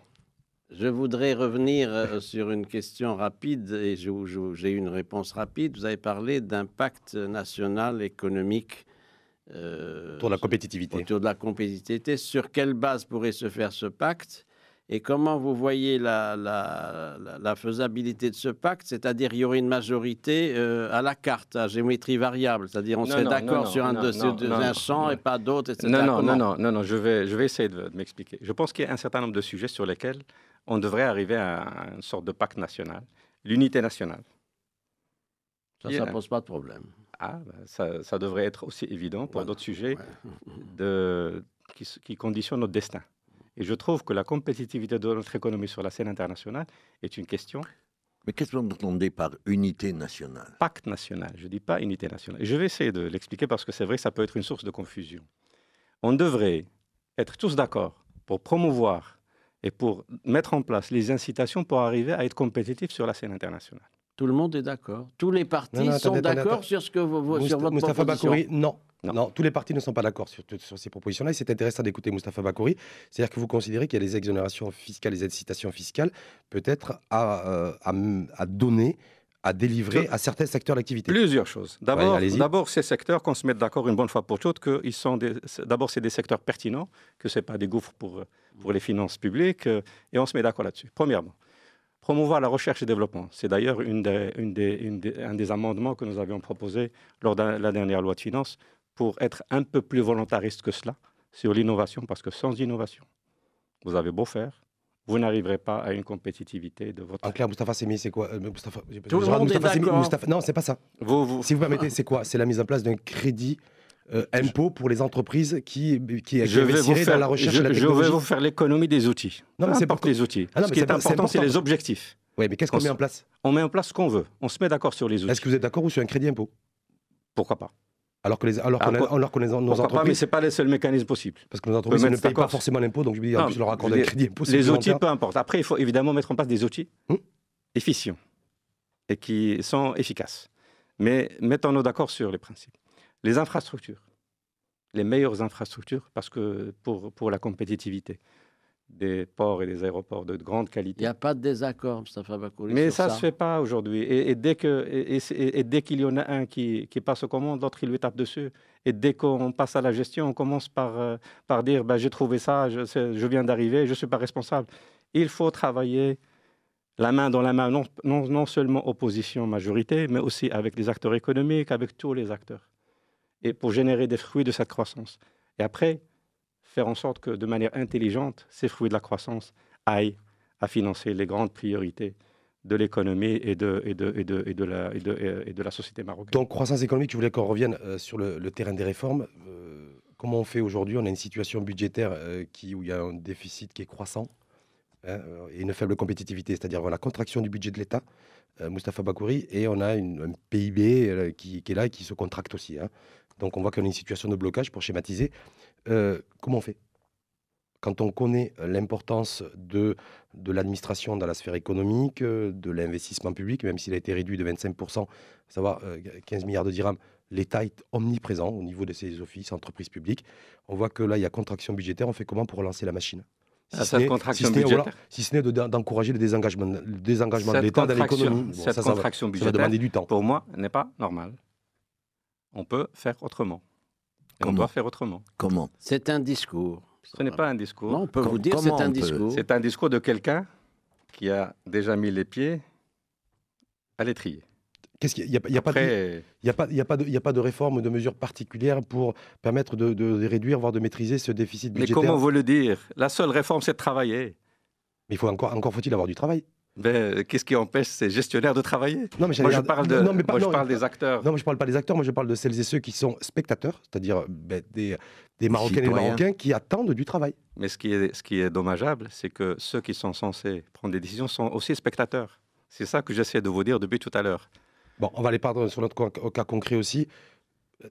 Je voudrais revenir sur une question rapide, et j'ai eu une réponse rapide. Vous avez parlé d'impact national économique autour de la compétitivité. Autour de la compétitivité. Sur quelle base pourrait se faire ce pacte? Et comment vous voyez la faisabilité de ce pacte? C'est-à-dire, il y aurait une majorité à la carte, à géométrie variable. C'est-à-dire, on serait d'accord sur un champ et pas d'autres, etc. Non, je vais essayer de m'expliquer. Je pense qu'il y a un certain nombre de sujets sur lesquels on devrait arriver à une sorte de pacte national. L'unité nationale. Ça ne pose pas de problème. Ça devrait être aussi évident pour d'autres sujets qui conditionnent notre destin. Et je trouve que la compétitivité de notre économie sur la scène internationale est une question. Mais qu'est-ce que vous entendez par unité nationale? Pacte national, je ne dis pas unité nationale. Et je vais essayer de l'expliquer parce que c'est vrai que ça peut être une source de confusion. On devrait être tous d'accord pour promouvoir et pour mettre en place les incitations pour arriver à être compétitifs sur la scène internationale. Tout le monde est d'accord. Tous les partis sont d'accord sur ce que sur votre Moustapha proposition. Bakouri, non, tous les partis ne sont pas d'accord sur ces propositions-là. Et c'est intéressant d'écouter Moustapha Bakouri. C'est-à-dire que vous considérez qu'il y a des exonérations fiscales, des incitations fiscales, peut-être à donner, à délivrer à certains secteurs d'activité. Plusieurs choses. D'abord, ces secteurs, qu'on se mette d'accord une bonne fois pour toutes, que d'abord, c'est des secteurs pertinents, que ce n'est pas des gouffres pour les finances publiques, et on se met d'accord là-dessus. Premièrement. Promouvoir la recherche et développement. C'est d'ailleurs un des amendements que nous avions proposé lors de la dernière loi de finances pour être un peu plus volontariste que cela sur l'innovation, parce que sans innovation, vous avez beau faire, vous n'arriverez pas à une compétitivité de votre... En clair, Moustapha Semi, c'est quoi Tout le monde est d'accord. Non, c'est pas ça. Si vous permettez, c'est quoi? C'est la mise en place d'un crédit impôt pour les entreprises qui investiraient dans la recherche et la technologie. Je vais vous faire l'économie des outils. Non, mais c'est pas les outils. Ce qui est important, c'est les objectifs. Oui, mais qu'est-ce qu'on met en place? On met en place ce qu'on veut. On se met d'accord sur les outils. Est-ce que vous êtes d'accord ou sur un crédit impôt? Pourquoi pas? Alors qu'on les nos entreprises... mais ce n'est pas le seul mécanisme possible. Parce que nos entreprises ne payent pas forcément l'impôt, donc je veux dire, en plus, leur accorder un crédit impôt. Les outils, peu importe. Après, il faut évidemment mettre en place des outils efficients et qui sont efficaces. Mais mettons-nous d'accord sur les principes. Les infrastructures, les meilleures infrastructures, parce que pour la compétitivité des ports et des aéroports de grande qualité. Il n'y a pas de désaccord, Moustapha Bakouri. Mais ça ne se fait pas aujourd'hui. Et dès qu'il y en a un qui passe aux commandes, l'autre il lui tape dessus. Et dès qu'on passe à la gestion, on commence par dire j'ai trouvé ça, je viens d'arriver, je ne suis pas responsable. Il faut travailler la main dans la main, non seulement opposition, majorité, mais aussi avec les acteurs économiques, avec tous les acteurs. Et pour générer des fruits de cette croissance. Et après, faire en sorte que, de manière intelligente, ces fruits de la croissance aillent à financer les grandes priorités de l'économie et de la société marocaine. Donc, croissance économique, je voulais qu'on revienne sur le terrain des réformes. Comment on fait aujourd'hui? On a une situation budgétaire où il y a un déficit qui est croissant et une faible compétitivité, c'est-à-dire la contraction du budget de l'État, Moustapha Bakouri, et on a un PIB qui est là et qui se contracte aussi. Donc, on voit qu'on a une situation de blocage, pour schématiser. Comment on fait quand on connaît l'importance de l'administration dans la sphère économique, de l'investissement public, même s'il a été réduit de 25%, à savoir 15 milliards de dirhams, l'État est omniprésent au niveau de ses offices, entreprises publiques. On voit que là, il y a contraction budgétaire. On fait comment pour relancer la machine? Si ce n'est d'encourager le désengagement de l'État dans l'économie. Cette contraction budgétaire, ça va demander du temps. Pour moi, n'est pas normale. On peut faire autrement. On doit faire autrement. Comment? C'est un discours. Ce n'est pas un discours. Non, on peut vous dire c'est un discours. C'est un discours de quelqu'un qui a déjà mis les pieds à l'étrier. Qu'est-ce qu'il y a pas de réforme, de mesures particulières pour permettre de réduire, voire de maîtriser ce déficit budgétaire? Mais comment vous le dire? La seule réforme, c'est de travailler. Mais il faut encore faut-il avoir du travail? Qu'est-ce qui empêche ces gestionnaires de travailler? Non, mais je parle des acteurs. Non, mais je ne parle pas des acteurs, moi je parle de celles et ceux qui sont spectateurs, c'est-à-dire des Marocaines et des Marocains qui attendent du travail. Mais ce qui est dommageable, c'est que ceux qui sont censés prendre des décisions sont aussi spectateurs. C'est ça que j'essaie de vous dire depuis tout à l'heure. Bon, on va aller parler sur notre cas concret aussi.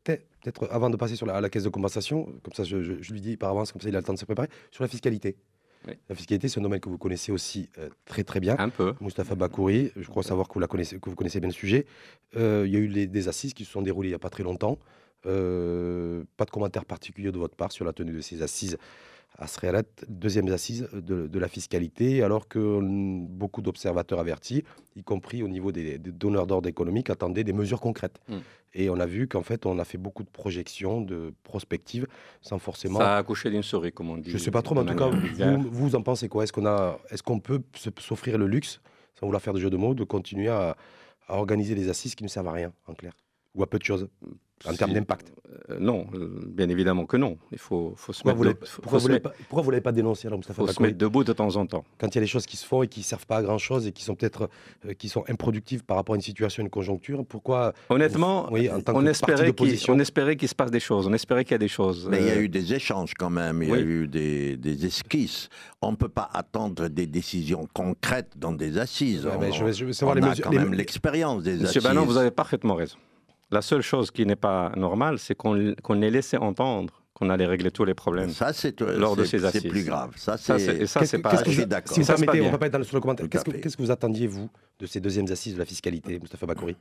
Peut-être avant de passer à la caisse de compensation, comme ça je lui dis par avance, comme ça il a le temps de se préparer, sur la fiscalité. Oui. La fiscalité, c'est un domaine que vous connaissez aussi très très bien. Un peu. Moustapha Bakouri, je crois savoir que vous connaissez bien le sujet. Il y a eu des assises qui se sont déroulées il n'y a pas très longtemps. Pas de commentaire particulier de votre part sur la tenue de ces assises à Srealat, deuxième assise de la fiscalité, alors que beaucoup d'observateurs avertis, y compris au niveau des donneurs d'ordre économiques, attendaient des mesures concrètes. Et on a vu qu'en fait, on a fait beaucoup de projections, de prospectives, sans forcément... Ça a accouché d'une souris, comme on dit. Je ne sais pas trop, mais en tout cas, vous en pensez quoi? Est-ce qu'on peut s'offrir le luxe, sans vouloir faire de jeu de mots, de continuer à organiser des assises qui ne servent à rien, en clair? Ou à peu de choses, en termes d'impact? Non, bien évidemment que non. Il faut se mettre... Pourquoi vous ne l'avez pas dénoncé, alors, Moustapha Bakouri? Il faut se mettre debout de temps en temps. Quand il y a des choses qui se font et qui ne servent pas à grand-chose et qui sont peut-être improductives par rapport à une situation, une conjoncture, pourquoi... Honnêtement, on espérait qu'il se passe des choses, on espérait qu'il y a des choses. Mais il y a eu des échanges quand même, il y a eu des esquisses. On ne peut pas attendre des décisions concrètes dans des assises. Je veux savoir on a quand même l'expérience des assises. Monsieur Banon, vous avez parfaitement raison. La seule chose qui n'est pas normale, c'est qu'on ait laissé entendre qu'on allait régler tous les problèmes lors de ces assises. C'est plus grave. Je suis d'accord. Si vous permettez, on ne va pas être sur le commentaire. Qu'est-ce que vous attendiez, vous, de ces deuxièmes assises de la fiscalité, Moustapha Bakouri?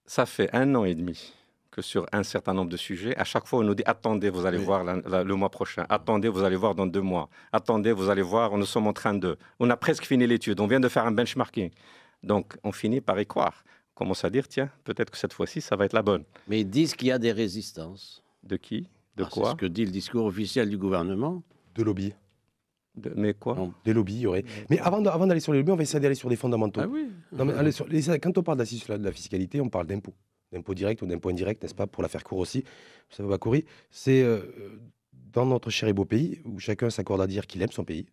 Ça fait 1 an et demi que sur un certain nombre de sujets, à chaque fois, on nous dit « Attendez, vous allez voir le mois prochain. Attendez, vous allez voir dans 2 mois. Attendez, vous allez voir, nous sommes en train de... » On a presque fini l'étude, on vient de faire un benchmarking. Donc, on finit par y croire. On commence à dire, tiens, peut-être que cette fois-ci, ça va être la bonne. Mais ils disent qu'il y a des résistances. De qui? De quoi? C'est ce que dit le discours officiel du gouvernement. De lobby. Mais quoi? Non, des lobbies, il y aurait. Mais avant d'aller sur les lobbies, on va essayer d'aller sur les fondamentaux. Ah oui. Non, mais quand on parle d'assises de la fiscalité, on parle d'impôts. D'impôts directs ou d'impôts indirects, n'est-ce pas? Pour la faire court aussi, ça va Bakouri. C'est dans notre cher et beau pays, où chacun s'accorde à dire qu'il aime son pays,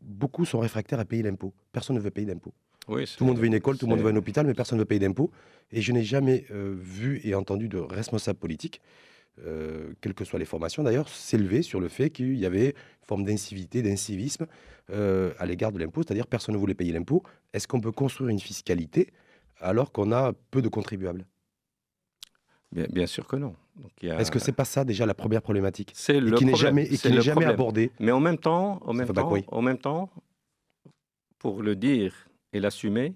beaucoup sont réfractaires à payer l'impôt. Personne ne veut payer d'impôt. Oui, tout le monde veut une école, tout le monde veut un hôpital, mais personne ne veut payer d'impôts. Et je n'ai jamais vu et entendu de responsables politiques, quelles que soient les formations d'ailleurs, s'élever sur le fait qu'il y avait une forme d'incivilité, d'incivisme à l'égard de l'impôt, c'est-à-dire personne ne voulait payer l'impôt. Est-ce qu'on peut construire une fiscalité alors qu'on a peu de contribuables? Bien sûr que non. Est-ce que c'est pas ça déjà la première problématique? C'est le qui n'est problème. jamais abordée. Mais en même temps, pour le dire et l'assumer,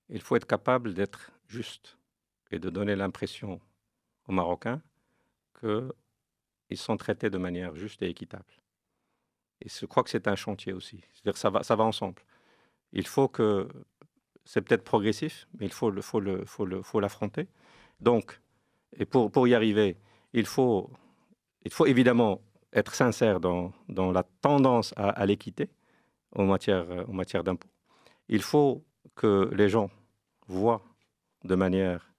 il faut être capable d'être juste et de donner l'impression aux Marocains qu'ils sont traités de manière juste et équitable. Et je crois que c'est un chantier aussi. C'est-à-dire que ça va ensemble. Il faut que... C'est peut-être progressif, mais il faut l'affronter. Donc, et pour y arriver, il faut évidemment être sincère dans la tendance à l'équité en matière d'impôts. Il faut que les gens voient de manière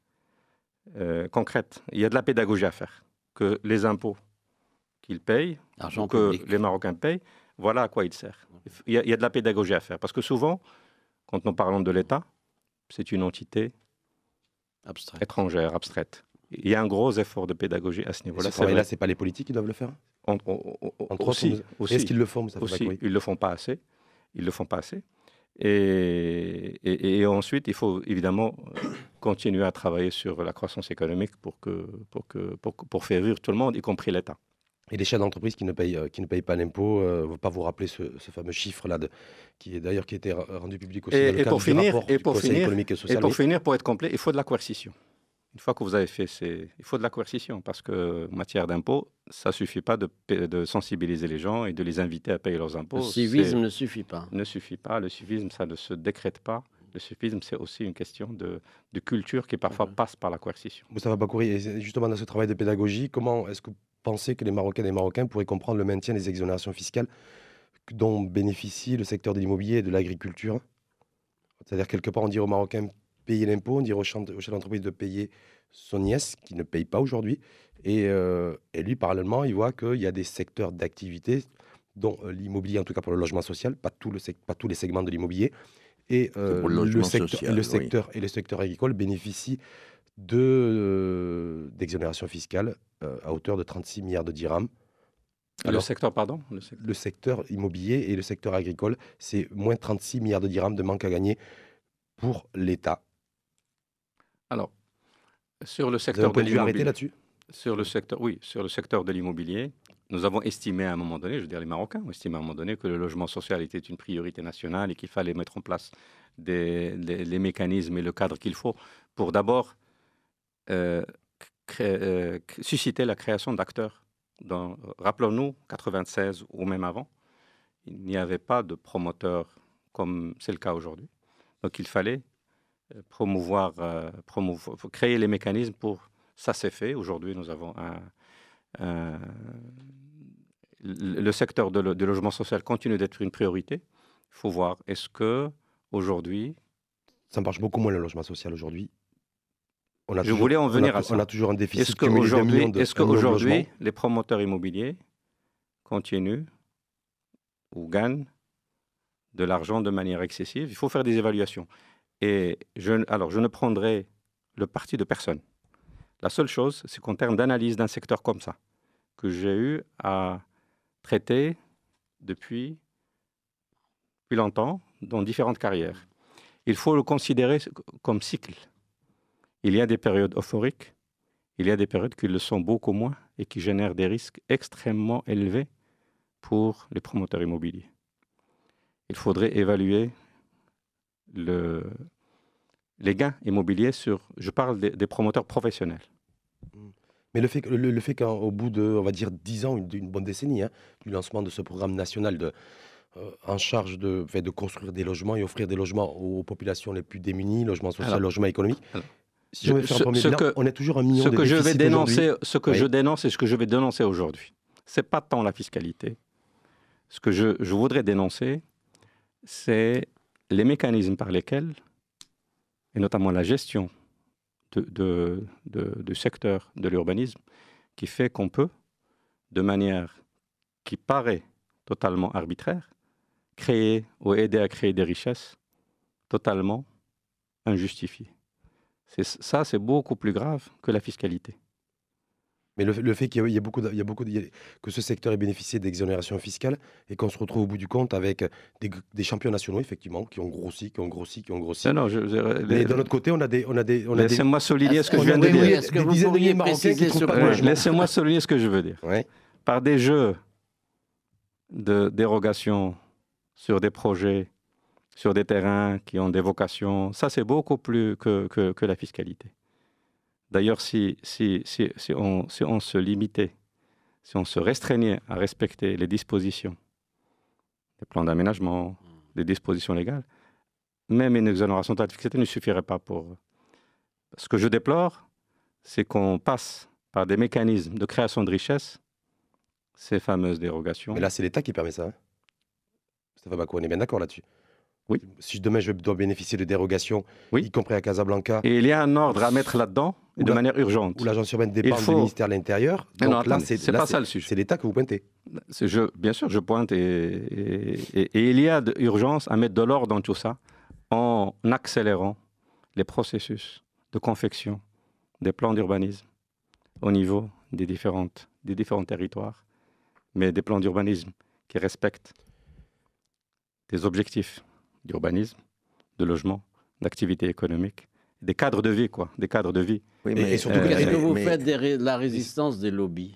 concrète. Il y a de la pédagogie à faire. Que les impôts qu'ils payent, que les Marocains payent, voilà à quoi il sert. Il y a de la pédagogie à faire. Parce que souvent, quand nous parlons de l'État, c'est une entité étrangère, abstraite. Il y a un gros effort de pédagogie à ce niveau-là. Et là, ce n'est pas les politiques qui doivent le faire aussi. Est-ce qu'ils le font aussi, ils ne le font pas assez. Et ensuite, il faut évidemment continuer à travailler sur la croissance économique pour faire vivre tout le monde, y compris l'État. Et les chefs d'entreprise qui ne payent pas l'impôt, ne vont pas vous rappeler ce fameux chiffre-là, qui a été rendu public aussi dans le cadre du rapport du Conseil économique et social. Et pour finir, pour être complet, il faut de la coercition. Une fois que vous avez fait, il faut de la coercition, parce qu'en matière d'impôts, ça ne suffit pas de sensibiliser les gens et de les inviter à payer leurs impôts. Le civisme ne suffit pas. Ne suffit pas. Le civisme, ça ne se décrète pas. Le civisme, c'est aussi une question de culture qui parfois passe par la coercition. Moustapha Bakouri, justement dans ce travail de pédagogie, comment est-ce que vous pensez que les Marocaines et les Marocains pourraient comprendre le maintien des exonérations fiscales dont bénéficie le secteur de l'immobilier et de l'agriculture? C'est-à-dire, quelque part, on dit aux Marocains payer l'impôt, on dit au chef d'entreprise de payer son nièce, qui ne paye pas aujourd'hui. Et lui, parallèlement, il voit qu'il y a des secteurs d'activité, dont l'immobilier, en tout cas pour le logement social, pas tous les segments de l'immobilier, et le secteur agricole bénéficie d'exonération fiscale à hauteur de 36 milliards de dirhams. Alors, le secteur immobilier et le secteur agricole, c'est moins 36 milliards de dirhams de manque à gagner pour l'État. Alors, sur le secteur de l'immobilier, là-dessus sur le secteur de l'immobilier, nous avons estimé à un moment donné, les Marocains ont estimé à un moment donné que le logement social était une priorité nationale et qu'il fallait mettre en place les mécanismes et le cadre qu'il faut pour d'abord susciter la création d'acteurs. Rappelons-nous, 1996 ou même avant, il n'y avait pas de promoteurs comme c'est le cas aujourd'hui. Donc il fallait créer les mécanismes pour... Ça, c'est fait. Aujourd'hui, nous avons le secteur de logement social continue d'être une priorité. Il faut voir, est-ce qu'aujourd'hui... Ça marche beaucoup moins le logement social aujourd'hui. Je voulais en venir à ça. On a toujours un déficit cumulé de millions de Est-ce qu'aujourd'hui, les promoteurs immobiliers continuent ou gagnent de l'argent de manière excessive? Il faut faire des évaluations. Et je ne prendrai le parti de personne. La seule chose, c'est qu'en termes d'analyse d'un secteur comme ça, que j'ai eu à traiter depuis longtemps, dans différentes carrières, il faut le considérer comme cycle. Il y a des périodes euphoriques, il y a des périodes qui le sont beaucoup moins et qui génèrent des risques extrêmement élevés pour les promoteurs immobiliers. Il faudrait évaluer les gains immobiliers je parle des promoteurs professionnels. Mais le fait qu'au bout de, on va dire, 10 ans, une bonne décennie, du lancement de ce programme national en charge de construire des logements et offrir des logements aux populations les plus démunies, logements sociaux, logements économiques, si on veut faire un premier bilan, on est toujours 1 million de déficit aujourd'hui. Ce que je dénonce et ce que je vais dénoncer aujourd'hui, ce n'est pas tant la fiscalité. Ce que je voudrais dénoncer, c'est les mécanismes par lesquels, et notamment la gestion du secteur de l'urbanisme, qui fait qu'on peut, de manière qui paraît totalement arbitraire, créer ou aider à créer des richesses totalement injustifiées. Ça, c'est beaucoup plus grave que la fiscalité. Mais le fait qu'il y a que ce secteur ait bénéficié d'exonération fiscale et qu'on se retrouve au bout du compte avec des champions nationaux, effectivement, qui ont grossi. Non, mais d'un autre côté, on a des laissez-moi souligner ce que je viens de dire. Est-ce que vous pourriez préciser sur quoi Laissez-moi souligner ce que je veux dire. Ouais. Par des jeux de dérogation sur des projets, sur des terrains qui ont des vocations, ça c'est beaucoup plus que la fiscalité. D'ailleurs, si on se limitait, si on se restreignait à respecter les dispositions des plans d'aménagement, des dispositions légales, même une exonération de la fiscalité ne suffirait pas pour... Ce que je déplore, c'est qu'on passe par des mécanismes de création de richesse, ces fameuses dérogations. Mais là, c'est l'État qui permet ça. Moustapha Bakouri, on est bien d'accord là-dessus. Oui. Si demain je dois bénéficier de dérogations, y compris à Casablanca... Et il y a un ordre à mettre là-dedans, de manière urgente. Où l'agence urbaine dépend du ministère de l'Intérieur. Donc non, là, c'est pas ça le sujet. C'est l'État que vous pointez. Bien sûr, je pointe. Et il y a urgence à mettre de l'ordre dans tout ça en accélérant les processus de confection des plans d'urbanisme au niveau des différents territoires, mais des plans d'urbanisme qui respectent des objectifs d'urbanisme, de logement, d'activité économique, des cadres de vie, des cadres de vie. Oui, mais surtout, qu'est-ce que vous faites de la résistance des lobbies?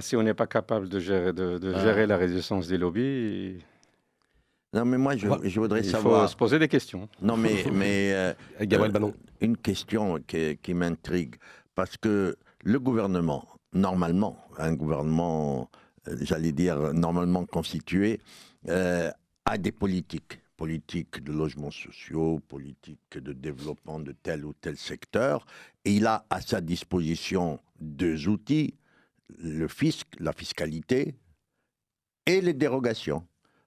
Si on n'est pas capable de gérer la résistance des lobbies... Non, mais moi, je voudrais savoir... Il faut se poser des questions. Non, mais Gabriel Banon. Une question qui m'intrigue, parce que le gouvernement, normalement, un gouvernement, j'allais dire, normalement constitué, a des politiques de logements sociaux, politiques de développement de tel ou tel secteur, et il a à sa disposition 2 outils, le fisc, la fiscalité et les dérogations.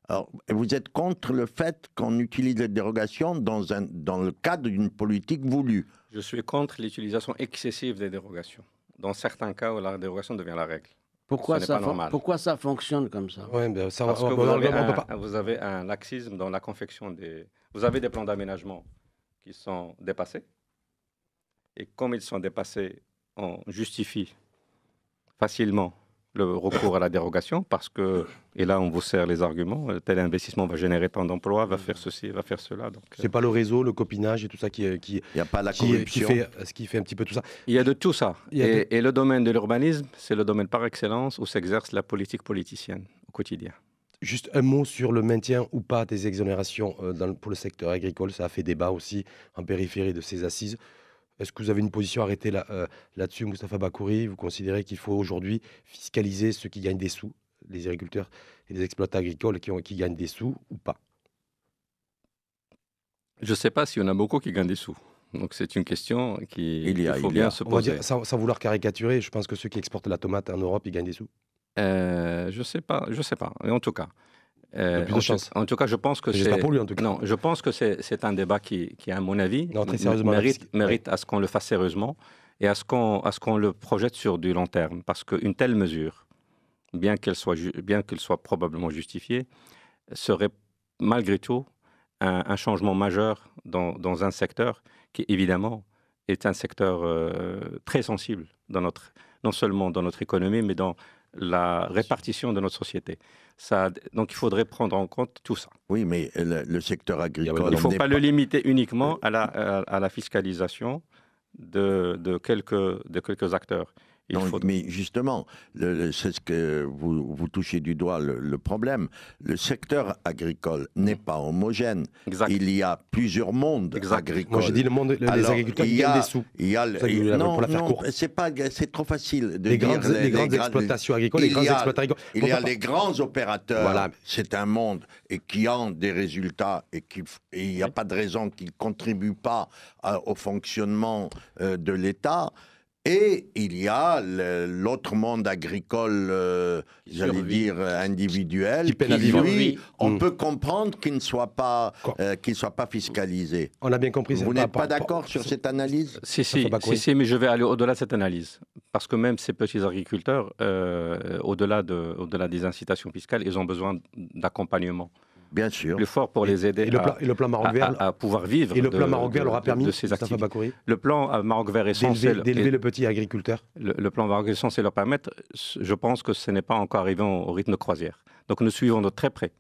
Alors, vous êtes contre le fait qu'on utilise les dérogations dans le cadre d'une politique voulue? Je suis contre l'utilisation excessive des dérogations, dans certains cas où la dérogation devient la règle. Pourquoi ça fonctionne comme ça? Parce que vous avez un laxisme dans la confection des... Vous avez des plans d'aménagement qui sont dépassés. Et comme ils sont dépassés, on justifie facilement le recours à la dérogation parce que, et là on vous sert les arguments, tel investissement va générer tant d'emplois, va faire ceci, va faire cela. C'est pas le réseau, le copinage et tout ça qui y a pas la corruption. Qui fait un petit peu tout ça. Il y a de tout ça. Et le domaine de l'urbanisme, c'est le domaine par excellence où s'exerce la politique politicienne au quotidien. Juste un mot sur le maintien ou pas des exonérations pour le secteur agricole. Ça a fait débat aussi en périphérie de ces assises. Est-ce que vous avez une position arrêtée là-dessus, Moustapha Bakouri? Vous considérez qu'il faut aujourd'hui fiscaliser ceux qui gagnent des sous, les agriculteurs et les exploitants agricoles qui gagnent des sous ou pas? Je ne sais pas s'il y en a beaucoup qui gagnent des sous. Donc c'est une question qu'il faut bien se poser. Dire, sans vouloir caricaturer, je pense que ceux qui exportent la tomate en Europe, ils gagnent des sous. Je ne sais pas. Et en tout cas... en tout cas, je pense que c'est... pour lui, en tout cas. Non, je pense que c'est un débat qui, à mon avis, mérite à ce qu'on le fasse sérieusement et à ce qu'on le projette sur du long terme. Parce qu'une telle mesure, bien qu'elle soit probablement justifiée, serait malgré tout un changement majeur dans un secteur qui, évidemment, est un secteur très sensible non seulement dans notre économie, mais dans la répartition de notre société. Donc il faudrait prendre en compte tout ça. Oui, mais le secteur agricole... Il ne faut pas le limiter uniquement à la fiscalisation de quelques acteurs. Mais justement, c'est ce que vous touchez du doigt, le problème. Le secteur agricole n'est pas homogène. Exact. Il y a plusieurs mondes agricoles. Moi, j'ai dit les agriculteurs qui gagnent des sous. C'est trop facile de dire... Les grandes exploitations agricoles, les grands exploitants agricoles. Il y a les grands opérateurs. Voilà. C'est un monde qui ont des résultats et il n'y a pas de raison qu'ils ne contribuent pas au fonctionnement de l'État. Et il y a l'autre monde agricole, j'allais dire individuel, qui lui, on peut comprendre qu'il ne soit pas fiscalisé. On a bien compris. Vous n'êtes pas d'accord sur cette analyse? Si, mais je vais aller au-delà de cette analyse. Parce que même ces petits agriculteurs, au-delà des incitations fiscales, ils ont besoin d'accompagnement Bien sûr. Plus fort pour les aider le plan Maroc Vert, à pouvoir vivre. Et le plan Maroc Vert leur a permis, de ces Moustapha activités. Bakouri, Le plan Maroc Vert est censé... d'élever le petit agriculteur. Le plan Maroc Vert est censé leur permettre. Je pense que ce n'est pas encore arrivé au rythme de croisière. Donc nous suivons de très près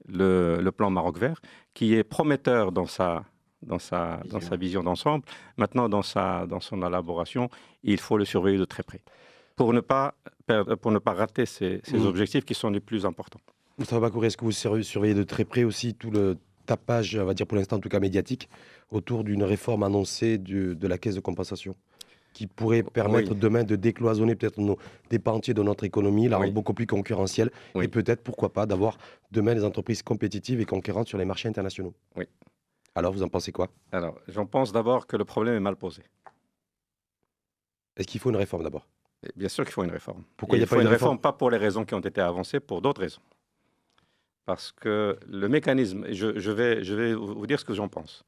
le plan Maroc Vert, qui est prometteur dans sa vision d'ensemble. Maintenant, dans son élaboration, il faut le surveiller de très près pour ne pas rater ces objectifs qui sont les plus importants. Moustapha Bakouri, est-ce que vous surveillez de très près aussi tout le tapage, on va dire pour l'instant en tout cas médiatique, autour d'une réforme annoncée de la caisse de compensation qui pourrait permettre demain de décloisonner peut-être des pans entiers de notre économie, la rendre beaucoup plus concurrentielle et peut-être, pourquoi pas, d'avoir demain des entreprises compétitives et conquérantes sur les marchés internationaux. Oui. Alors, vous en pensez quoi? Alors, j'en pense d'abord que le problème est mal posé. Est-ce qu'il faut une réforme d'abord? Bien sûr qu'il faut une réforme. Pourquoi il n'y a pas une réforme? Pas pour les raisons qui ont été avancées, pour d'autres raisons. Parce que le mécanisme, je vais vous dire ce que j'en pense.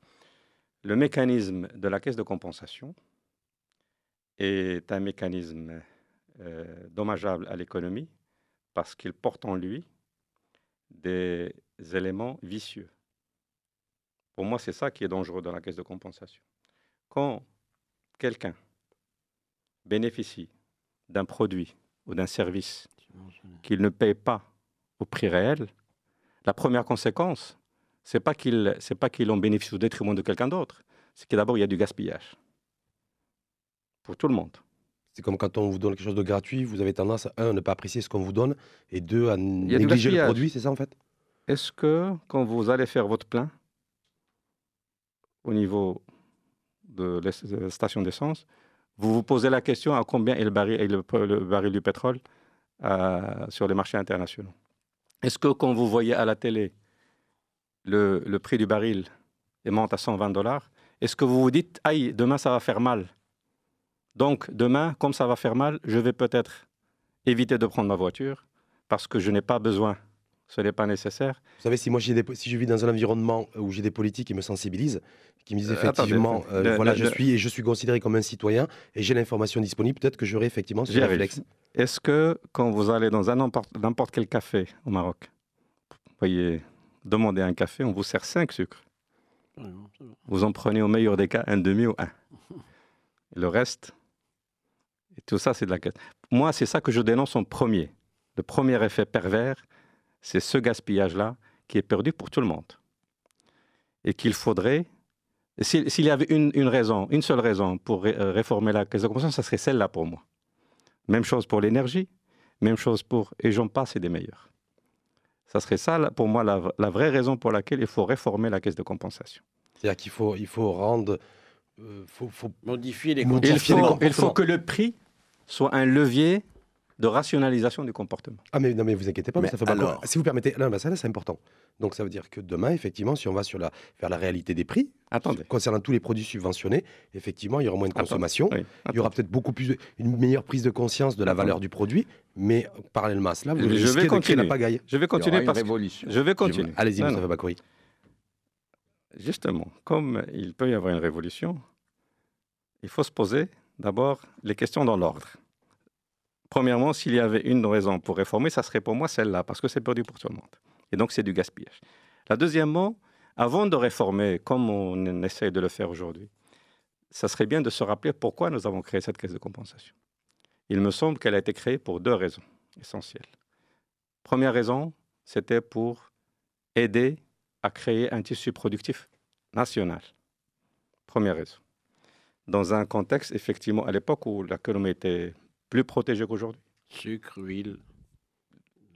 Le mécanisme de la caisse de compensation est un mécanisme dommageable à l'économie parce qu'il porte en lui des éléments vicieux. Pour moi, c'est ça qui est dangereux dans la caisse de compensation. Quand quelqu'un bénéficie d'un produit ou d'un service qu'il ne paye pas au prix réel, la première conséquence, c'est pas qu'il en bénéficie au détriment de quelqu'un d'autre, c'est que d'abord, il y a du gaspillage. Pour tout le monde. C'est comme quand on vous donne quelque chose de gratuit, vous avez tendance à, un, ne pas apprécier ce qu'on vous donne, et deux, à négliger le produit, c'est ça en fait? Est-ce que, quand vous allez faire votre plein, au niveau de la station d'essence, vous vous posez la question à combien est le baril du pétrole sur les marchés internationaux? Est-ce que quand vous voyez à la télé le prix du baril monte à $120, est-ce que vous vous dites « Aïe, demain ça va faire mal ». Donc demain, comme ça va faire mal, je vais peut-être éviter de prendre ma voiture parce que je n'ai pas besoin, ce n'est pas nécessaire. Vous savez, si je vis dans un environnement où j'ai des politiques qui me sensibilisent, qui me disent effectivement, je suis considéré comme un citoyen et j'ai l'information disponible, peut-être que j'aurai effectivement ce réflexe. Est-ce que quand vous allez dans n'importe quel café au Maroc, vous voyez, demander un café, on vous sert 5 sucres. Vous en prenez au meilleur des cas un demi ou un. Et le reste, et tout ça, c'est de la caisse. Moi, c'est ça que je dénonce en premier. Le premier effet pervers, c'est ce gaspillage-là qui est perdu pour tout le monde. Et qu'il faudrait... S'il y avait une seule raison pour réformer la caisse de compensation, ça serait celle-là pour moi. Même chose pour l'énergie, même chose pour... Et j'en passe, c'est des meilleurs. Ça serait ça, pour moi, la vraie raison pour laquelle il faut réformer la caisse de compensation. C'est-à-dire qu'il faut rendre... faut modifier les comportements. Il faut que le prix soit un levier de rationalisation du comportement. Ah mais non, mais vous inquiétez pas, mais ça fait alors... Si vous permettez, là, ça c'est important. Donc ça veut dire que demain, effectivement, si on va vers la réalité des prix, concernant tous les produits subventionnés, effectivement, il y aura moins de consommation, il y aura peut-être une meilleure prise de conscience de la valeur du produit, mais parallèlement à cela, vous risquez de créer la pagaille. Je vais continuer parce que je vais continuer. Allez-y, Moustapha Bakouri. Justement, comme il peut y avoir une révolution, il faut se poser d'abord les questions dans l'ordre. Premièrement, s'il y avait une raison pour réformer, ça serait pour moi celle-là, parce que c'est perdu pour tout le monde. Et donc, c'est du gaspillage. Deuxièmement, avant de réformer, comme on essaie de le faire aujourd'hui, ça serait bien de se rappeler pourquoi nous avons créé cette caisse de compensation. Il me semble qu'elle a été créée pour 2 raisons essentielles. Première raison, c'était pour aider à créer un tissu productif national. Première raison. Dans un contexte, effectivement, à l'époque où l'économie était plus protégée qu'aujourd'hui. Sucre, huile.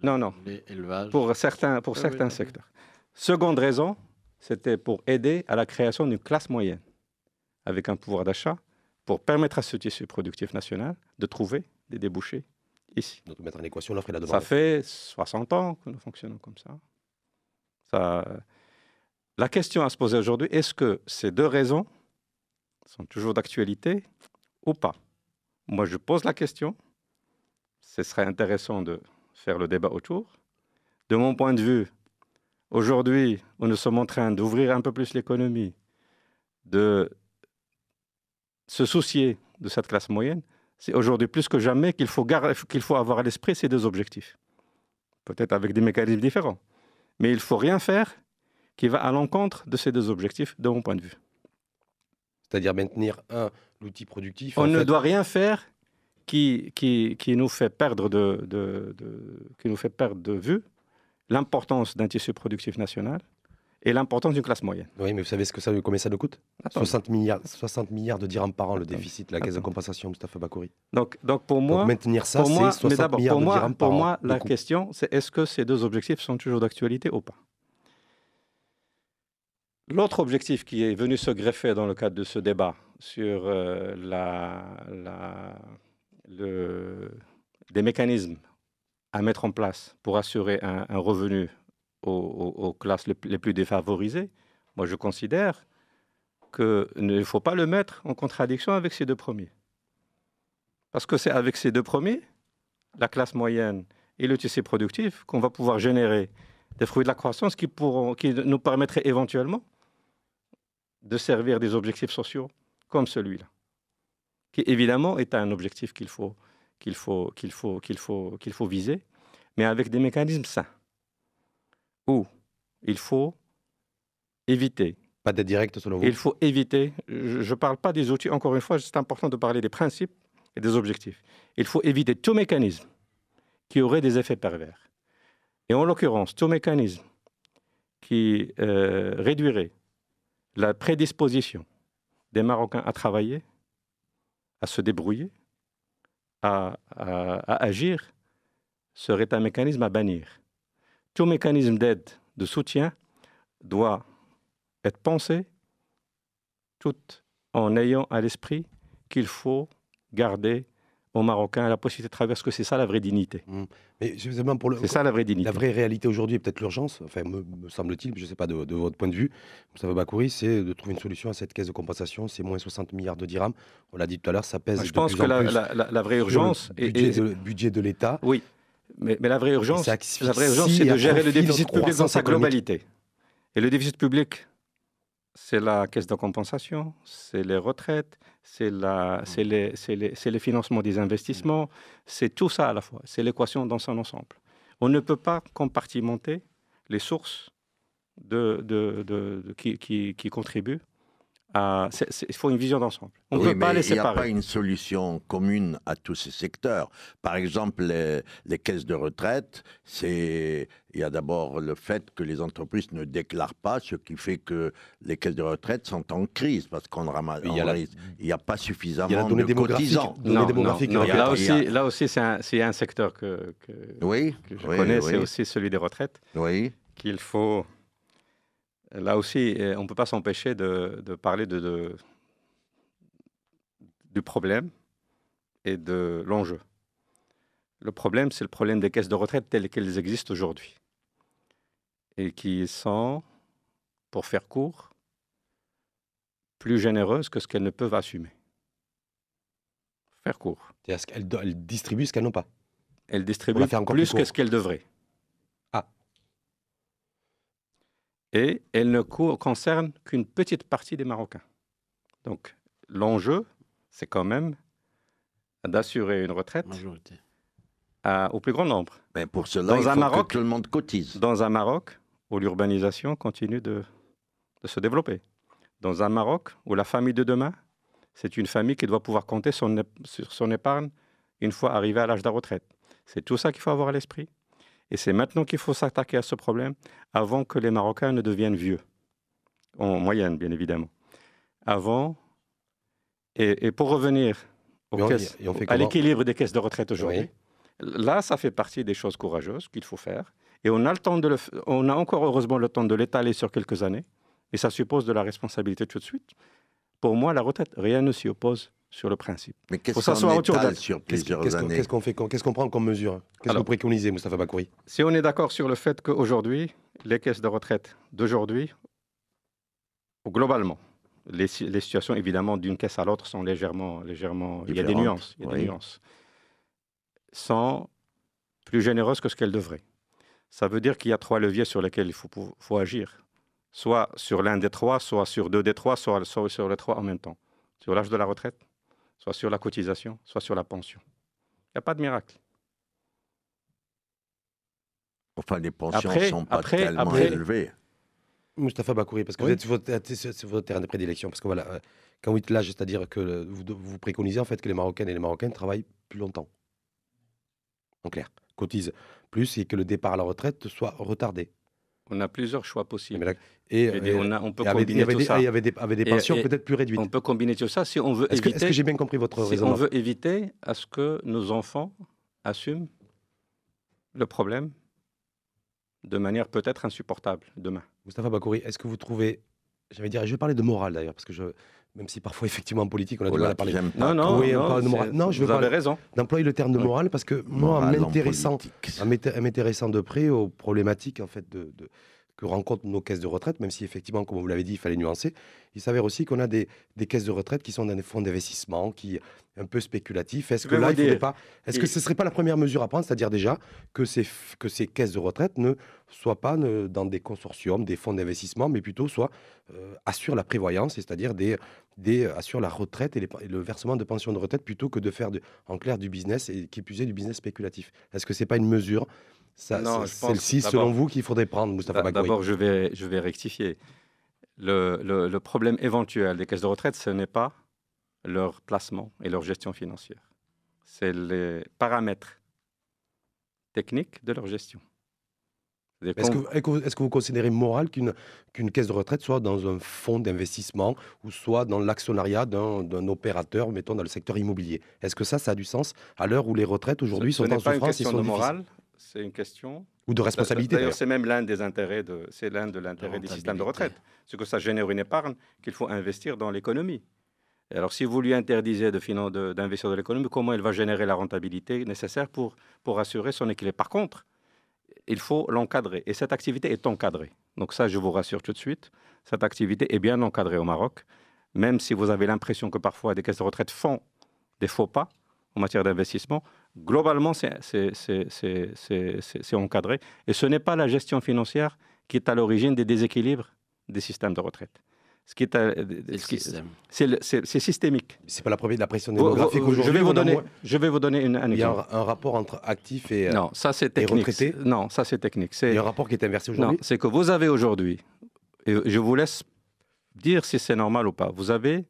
Non. Élevage. Pour certains secteurs. Seconde raison, c'était pour aider à la création d'une classe moyenne, avec un pouvoir d'achat, pour permettre à ce tissu productif national de trouver des débouchés ici. Donc mettre en équation l'offre et la demande. Ça fait 60 ans que nous fonctionnons comme ça. La question à se poser aujourd'hui, est-ce que ces 2 raisons sont toujours d'actualité ou pas? Moi, je pose la question. Ce serait intéressant de faire le débat autour. De mon point de vue, aujourd'hui, nous sommes en train d'ouvrir un peu plus l'économie, de se soucier de cette classe moyenne. C'est aujourd'hui plus que jamais qu'il faut avoir à l'esprit ces 2 objectifs. Peut-être avec des mécanismes différents. Mais il ne faut rien faire qui va à l'encontre de ces deux objectifs, de mon point de vue. C'est-à-dire maintenir, l'outil productif. On ne doit rien faire qui nous fait perdre qui nous fait perdre de vue l'importance d'un tissu productif national et l'importance d'une classe moyenne. Oui, mais vous savez combien ça nous coûte ? 60 milliards de dirhams par an, le déficit de la caisse de compensation, Moustapha Bakouri. Donc pour moi, maintenir ça, c'est 60 milliards de dirhams par an. Pour moi, la question, c'est est-ce que ces deux objectifs sont toujours d'actualité ou pas ? L'autre objectif qui est venu se greffer dans le cadre de ce débat sur des mécanismes à mettre en place pour assurer un revenu aux classes les plus défavorisées, moi je considère qu'il ne faut pas le mettre en contradiction avec ces deux premiers. Parce que c'est avec ces deux premiers, la classe moyenne et le tissu productif, qu'on va pouvoir générer des fruits de la croissance qui nous permettraient éventuellement de servir des objectifs sociaux comme celui-là, qui évidemment est un objectif qu'il faut viser, mais avec des mécanismes sains, où il faut éviter. Pas d'aide directe selon vous ? Il faut éviter, je ne parle pas des outils, encore une fois, c'est important de parler des principes et des objectifs. Il faut éviter tout mécanisme qui aurait des effets pervers. Et en l'occurrence, tout mécanisme qui réduirait la prédisposition des Marocains à travailler, à se débrouiller, à agir, serait un mécanisme à bannir. Tout mécanisme d'aide, de soutien, doit être pensé tout en ayant à l'esprit qu'il faut garder aux Marocains la possibilité de travailler, parce que c'est ça la vraie dignité. Mais c'est ça la vraie dignité. La vraie réalité aujourd'hui, et peut-être l'urgence, enfin me semble-t-il, je ne sais pas de votre point de vue, Moustapha Bakouri, c'est de trouver une solution à cette caisse de compensation, c'est moins 60 milliards de dirhams. On l'a dit tout à l'heure, ça pèse je pense que la vraie urgence... Le budget de l'État. Oui, mais la vraie urgence, c'est de gérer le déficit public dans sa globalité. Et le déficit public, c'est la caisse de compensation, c'est les retraites, c'est les financements des investissements, c'est tout ça à la fois, c'est l'équation dans son ensemble. On ne peut pas compartimenter les sources qui contribuent à... Il faut une vision d'ensemble. On ne peut pas les séparer. Il n'y a pas une solution commune à tous ces secteurs. Par exemple, les caisses de retraite, il y a d'abord le fait que les entreprises ne déclarent pas, ce qui fait que les caisses de retraite sont en crise, parce qu'on ramasse. Il n'y a pas suffisamment de cotisants. Là aussi, c'est un secteur que je connais, c'est aussi celui des retraites, qu'il faut... Là aussi, on ne peut pas s'empêcher de parler du problème et de l'enjeu. Le problème, c'est le problème des caisses de retraite telles qu'elles existent aujourd'hui et qui sont, pour faire court, plus généreuses que ce qu'elles ne peuvent assumer. Faire court. C'est-à-dire qu'elles distribuent ce qu'elles n'ont pas. Elles distribuent plus que ce qu'elles devraient. Et elle ne concerne qu'une petite partie des Marocains. Donc, l'enjeu, c'est quand même d'assurer une retraite au plus grand nombre. Ben pour cela, il faut que tout le monde cotise. Dans un Maroc où l'urbanisation continue de se développer. Dans un Maroc où la famille de demain, c'est une famille qui doit pouvoir compter sur son épargne une fois arrivée à l'âge de la retraite. C'est tout ça qu'il faut avoir à l'esprit. Et c'est maintenant qu'il faut s'attaquer à ce problème avant que les Marocains ne deviennent vieux. En moyenne, bien évidemment. Avant, et pour revenir à l'équilibre des caisses de retraite aujourd'hui, là, ça fait partie des choses courageuses qu'il faut faire. Et on a encore heureusement le temps de l'étaler sur quelques années. Et ça suppose de la responsabilité tout de suite. Pour moi, la retraite, rien ne s'y oppose sur le principe. Mais qu'est-ce qu'on étale sur plusieurs années ? Qu'est-ce qu'on prend comme mesure ? Qu'est-ce que vous préconisez, Moustapha Bakouri ? Si on est d'accord sur le fait qu'aujourd'hui, les caisses de retraite d'aujourd'hui, globalement, les situations évidemment d'une caisse à l'autre sont légèrement il y a des nuances, sont plus généreuses que ce qu'elles devraient. Ça veut dire qu'il y a 3 leviers sur lesquels il faut agir. Soit sur l'un des 3, soit sur 2 des 3, soit sur les 3 en même temps. Sur l'âge de la retraite, soit sur la cotisation, soit sur la pension. Il n'y a pas de miracle. Enfin, les pensions ne sont pas tellement élevées. Moustapha Bakouri, parce que vous êtes sur votre terrain de prédilection, parce que voilà, quand vous dites l'âge, c'est-à-dire que vous préconisez en fait que les Marocaines et les Marocains travaillent plus longtemps. En clair, cotisent plus et que le départ à la retraite soit retardé. On a plusieurs choix possibles. On peut combiner tout ça. Avec des pensions peut-être plus réduites. On peut combiner tout ça si on veut éviter... Est-ce que j'ai bien compris votre raisonnement ? On veut éviter à ce que nos enfants assument le problème de manière peut-être insupportable demain. Moustapha Bakouri, est-ce que vous trouvez... je vais parler de morale d'ailleurs, parce que même si parfois effectivement en politique on a du mal à parler... Vous avez raison. D'employer le terme de morale, parce que moi, en m'intéressant de près aux problématiques en fait, que rencontrent nos caisses de retraite, même si effectivement, comme vous l'avez dit, il fallait nuancer, il s'avère aussi qu'on a des caisses de retraite qui sont dans des fonds d'investissement, qui un peu spéculatifs. Est-ce que là, il faudrait pas... Est-ce que ce ne serait pas la première mesure à prendre, c'est-à-dire déjà que ces caisses de retraite ne soient pas dans des consortiums, des fonds d'investissement, mais plutôt assurent la prévoyance, c'est-à-dire assurent la retraite et le versement de pensions de retraite, plutôt que de faire en clair du business, et qui plus est du business spéculatif. Est-ce que ce n'est pas une mesure, celle-ci, selon vous, qu'il faudrait prendre, Moustapha Bakouri ? D'abord, je vais rectifier. Le problème éventuel des caisses de retraite, ce n'est pas leur placement et leur gestion financière. C'est les paramètres techniques de leur gestion. Est-ce que vous considérez moral qu'une caisse de retraite soit dans un fonds d'investissement ou soit dans l'actionnariat d'un opérateur, mettons dans le secteur immobilier ? Est-ce que ça a du sens à l'heure où les retraites aujourd'hui sont en souffrance ? Ce n'est pas une question de morale, c'est une question... Ou de responsabilité. D'ailleurs, c'est même l'un des intérêts, c'est l'un de l'intérêt des systèmes de retraite. C'est que ça génère une épargne qu'il faut investir dans l'économie. Alors, si vous lui interdisez d'investir dans l'économie, comment elle va générer la rentabilité nécessaire pour assurer son équilibre ? Par contre, il faut l'encadrer. Et cette activité est encadrée. Donc ça, je vous rassure tout de suite, cette activité est bien encadrée au Maroc, même si vous avez l'impression que parfois des caisses de retraite font des faux pas en matière d'investissement. Globalement, c'est encadré. Et ce n'est pas la gestion financière qui est à l'origine des déséquilibres des systèmes de retraite. C'est systémique. C'est pas la pression démographique aujourd'hui. Je vais vous donner un exemple. Il y a un rapport entre actifs et retraités. Non, ça c'est technique. Il y a un rapport qui est inversé aujourd'hui. Non, c'est que vous avez aujourd'hui, et je vous laisse dire si c'est normal ou pas, vous avez,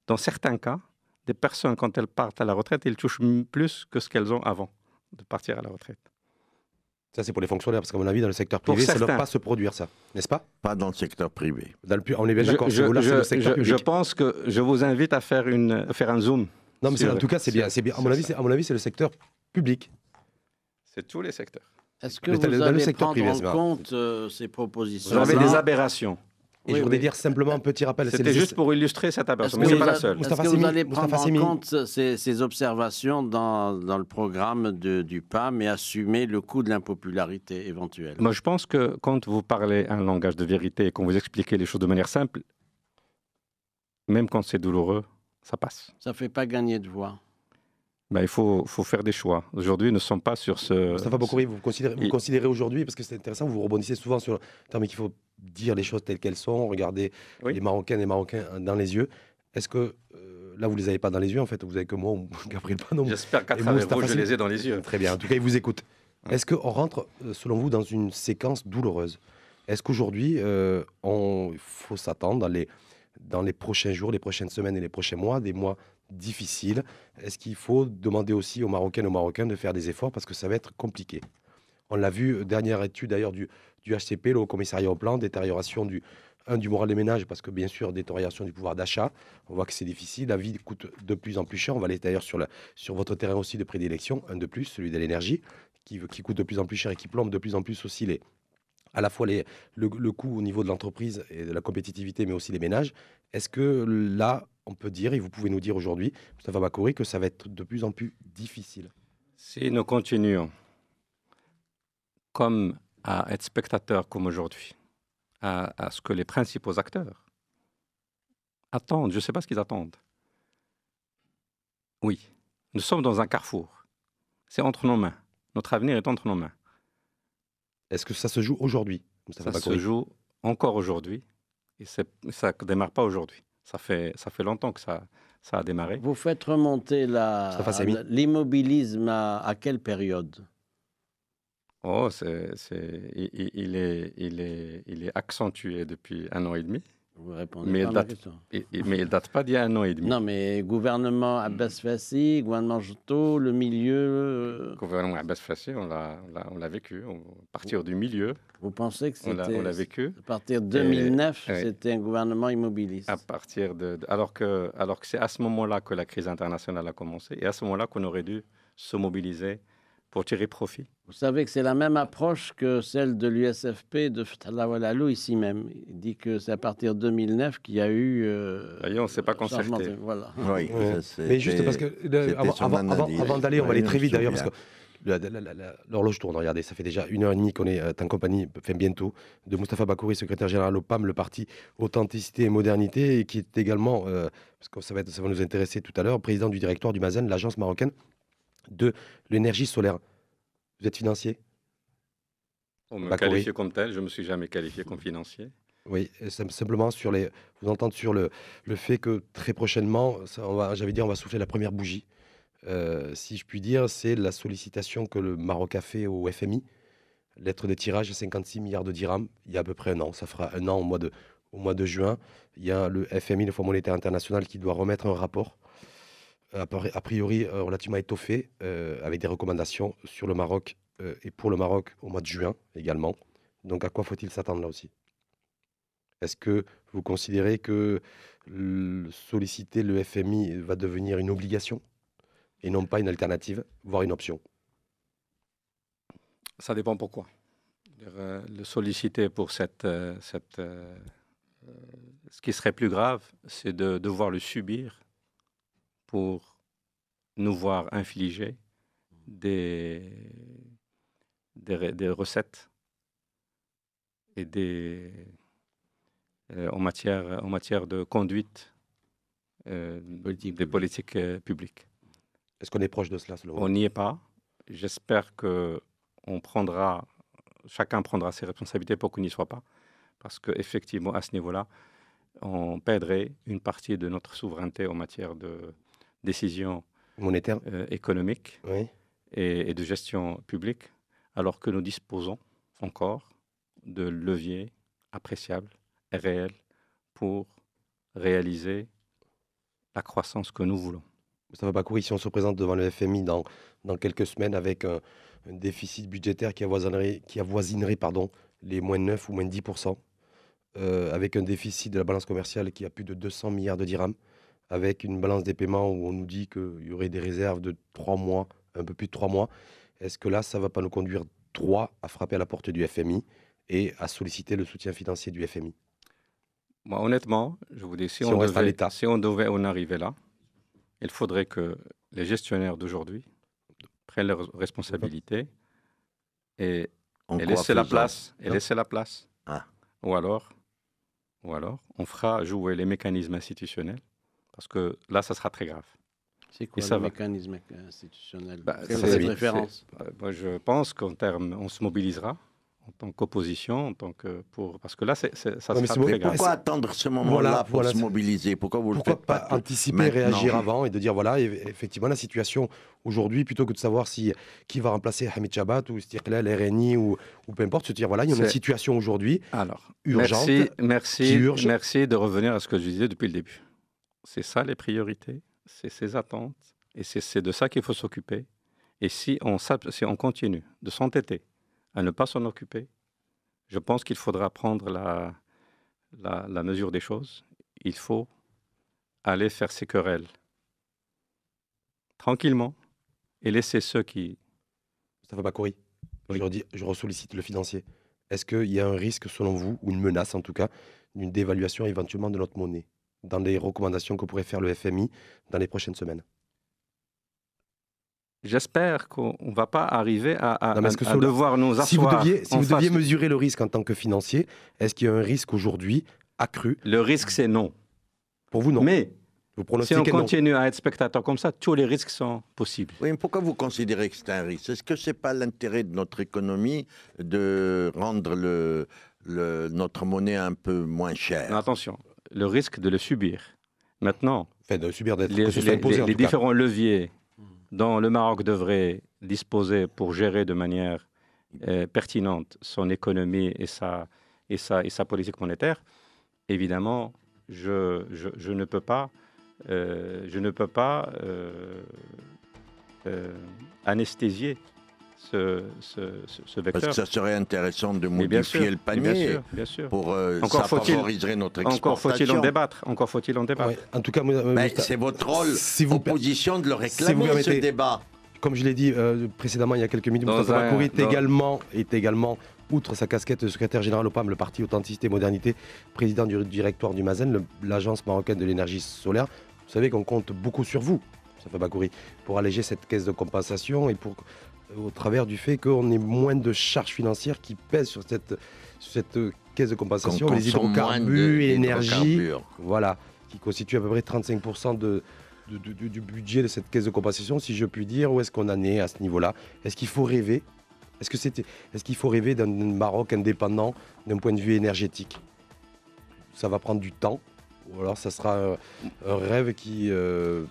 dans certains cas, des personnes, quand elles partent à la retraite, elles touchent plus que ce qu'elles ont avant de partir à la retraite. Ça, c'est pour les fonctionnaires, parce qu'à mon avis, dans le secteur privé, ça ne doit pas se produire, ça. N'est-ce pas ? Pas dans le secteur privé. On est bien d'accord. C'est le secteur public. Je pense que je vous invite à faire un zoom. Non, mais en tout cas, c'est bien. À mon avis, c'est le secteur public. C'est tous les secteurs. Est-ce que vous allez prendre en compte ces propositions ? Vous avez des aberrations. Et je voudrais dire simplement un petit rappel. C'était juste pour illustrer cette aberration, mais ce n'est pas la seule. Est-ce que vous allez prendre en compte ces observations dans le programme du PAM et assumer le coût de l'impopularité éventuelle ? Moi, je pense que quand vous parlez un langage de vérité et qu'on vous expliquez les choses de manière simple, même quand c'est douloureux, ça passe. Ça ne fait pas gagner de voix. Il faut faire des choix. Aujourd'hui, nous ne sommes pas sur ce... Moustapha Bakouri, vous considérez aujourd'hui, parce que c'est intéressant, vous rebondissez souvent sur le terme qu'il faut dire les choses telles qu'elles sont, regarder les Marocaines et les Marocains dans les yeux. Est-ce que, là, vous ne les avez pas dans les yeux, en fait, vous avez que moi ou Gabriel Panon. J'espère qu'à travers vous, je les ai dans les yeux. Très bien, en tout cas, ils vous écoutent. Est-ce qu'on rentre, selon vous, dans une séquence douloureuse ? Est-ce qu'aujourd'hui, il faut s'attendre dans les prochains jours, les prochaines semaines et les prochains mois, des mois difficiles ? Est-ce qu'il faut demander aussi aux Marocaines et aux Marocains de faire des efforts parce que ça va être compliqué ? On l'a vu, dernière étude d'ailleurs du HCP, le Haut Commissariat au Plan, détérioration du moral des ménages parce que bien sûr, détérioration du pouvoir d'achat. On voit que c'est difficile, la vie coûte de plus en plus cher. On va aller d'ailleurs sur votre terrain aussi de prédilection, un de plus, celui de l'énergie, qui coûte de plus en plus cher et qui plombe de plus en plus aussi à la fois le coût au niveau de l'entreprise et de la compétitivité, mais aussi les ménages. Est-ce que là, on peut dire, et vous pouvez nous dire aujourd'hui, Moustapha Bakouri, que ça va être de plus en plus difficile ? Si nous continuons comme à être spectateurs comme aujourd'hui, à ce que les principaux acteurs attendent, je ne sais pas ce qu'ils attendent. Oui, nous sommes dans un carrefour. C'est entre nos mains. Notre avenir est entre nos mains. Est-ce que ça se joue aujourd'hui, Moustapha Bakouri ? Ça se joue encore aujourd'hui et ça ne démarre pas aujourd'hui. Ça fait longtemps que ça a démarré. Vous faites remonter l'immobilisme à quelle période ? Il est accentué depuis 1 an et demi. Vous répondez pas à ma question. Mais il date pas d'il y a 1 an et demi. Non, mais gouvernement Abbas Fassi, gouvernement Juto, le milieu... Gouvernement Abbas Fassi, on l'a vécu. À partir du milieu. Vous pensez que c'était... On l'a vécu. À partir de 2009, c'était un gouvernement immobiliste. À partir alors que c'est à ce moment-là que la crise internationale a commencé et à ce moment-là qu'on aurait dû se mobiliser pour tirer profit. Vous savez que c'est la même approche que celle de l'USFP de Fethullah Gulen ici même. Il dit que c'est à partir de 2009 qu'il y a eu... on ne s'est pas concerté. Voilà. Oui, mais juste parce que, avant d'aller, on va aller très vite d'ailleurs, parce que l'horloge tourne, regardez, ça fait déjà 1h30 qu'on est en compagnie, bientôt, de Moustapha Bakouri, secrétaire général au PAM, le parti Authenticité et Modernité, et qui est également, parce que ça va nous intéresser tout à l'heure, président du directoire du MAZEN, l'agence marocaine de l'énergie solaire. Vous êtes financier? On me qualifie comme tel, je ne me suis jamais qualifié comme financier. Oui, simplement vous entendre sur le fait que très prochainement, on va souffler la première bougie. Si je puis dire, c'est la sollicitation que le Maroc a fait au FMI. Lettre de tirage, 56 milliards de dirhams, il y a à peu près 1 an. Ça fera 1 an au mois de juin. Il y a le FMI, le Fonds monétaire international, qui doit remettre un rapport a priori relativement étoffé, avec des recommandations sur le Maroc et pour le Maroc au mois de juin également. Donc à quoi faut-il s'attendre là aussi? Est-ce que vous considérez que solliciter le FMI va devenir une obligation et non pas une alternative, voire une option? Ça dépend pourquoi. Le solliciter pour ce qui serait plus grave, c'est de devoir le subir pour nous voir infliger des recettes et en matière de conduite des politiques publiques. Est-ce qu'on est proche de cela, selon vous? On n'y est pas. J'espère que chacun prendra ses responsabilités pour qu'on n'y soit pas. Parce qu'effectivement, à ce niveau-là, on perdrait une partie de notre souveraineté en matière de décisions monétaires, économiques, oui, et de gestion publique, alors que nous disposons encore de leviers appréciables et réels pour réaliser la croissance que nous voulons. Moustapha Bakouri, si on se présente devant le FMI dans quelques semaines avec un déficit budgétaire qui avoisinerait les moins 9 ou moins 10%, avec un déficit de la balance commerciale qui a plus de 200 milliards de dirhams, avec une balance des paiements où on nous dit qu'il y aurait des réserves de 3 mois, un peu plus de 3 mois, est-ce que là, ça ne va pas nous conduire droit à frapper à la porte du FMI et à solliciter le soutien financier du FMI? Moi, honnêtement, je vous dis, si on devait en arriver là, il faudrait que les gestionnaires d'aujourd'hui prennent leurs responsabilités et laisser la place. Ah. Ou alors, on fera jouer les mécanismes institutionnels, parce que là, ça sera très grave. C'est quoi le mécanisme institutionnel? Quelle est votre préférence? Moi, je pense on se mobilisera en tant qu'opposition, parce que là, ça sera très grave. Pourquoi attendre ce moment-là pour se mobiliser? Pourquoi vous le faites pas anticiper, réagir avant et de dire, voilà, effectivement, la situation aujourd'hui, plutôt que de savoir qui va remplacer Hamid Chabat ou Istiqlal, RNI ou peu importe, se dire, voilà, il y a une situation aujourd'hui urgente. Merci de revenir à ce que je disais depuis le début. C'est ça les priorités, c'est ces attentes, et c'est de ça qu'il faut s'occuper. Et si on continue de s'entêter à ne pas s'en occuper, je pense qu'il faudra prendre la mesure des choses. Il faut aller faire ces querelles tranquillement et laisser ceux qui... Moustapha Bakouri, oui. Je ressollicite le financier. Est-ce qu'il y a un risque, selon vous, ou une menace en tout cas, d'une dévaluation éventuellement de notre monnaie dans les recommandations que pourrait faire le FMI dans les prochaines semaines? J'espère qu'on ne va pas arriver à devoir nous asseoir. Si vous deviez mesurer le risque en tant que financier, est-ce qu'il y a un risque aujourd'hui accru? Le risque, c'est non. Pour vous, non. Mais si on continue à être spectateur comme ça, tous les risques sont possibles. Oui, mais pourquoi vous considérez que c'est un risque? Est-ce que ce n'est pas l'intérêt de notre économie de rendre notre monnaie un peu moins chère? Non, attention, le risque de le subir. Maintenant, de subir les différents leviers dont le Maroc devrait disposer pour gérer de manière pertinente son économie et sa politique monétaire, évidemment, je ne peux pas anesthésier ce vecteur. Parce que ça serait intéressant de modifier le panier bien sûr. Pour ça favoriserait notre exportation. Encore faut-il en débattre. Ouais. En tout cas, c'est votre rôle, opposition, de le réclamer, ce débat. Comme je l'ai dit précédemment, il y a quelques minutes, Moustapha Bakouri est également, outre sa casquette de secrétaire général au PAM, le parti Authenticité et Modernité, président du directoire du MAZEN, l'agence marocaine de l'énergie solaire. Vous savez qu'on compte beaucoup sur vous, Moustapha Bakouri, pour alléger cette caisse de compensation et au travers du fait qu'on ait moins de charges financières qui pèsent sur cette caisse de compensation, les hydrocarbures et l'énergie, voilà, qui constituent à peu près 35% du budget de cette caisse de compensation, si je puis dire. Où est-ce qu'on en est à ce niveau-là? Est-ce qu'il faut rêver? Est-ce qu'il faut rêver d'un Maroc indépendant d'un point de vue énergétique? Ça va prendre du temps, ou alors ça sera un rêve qui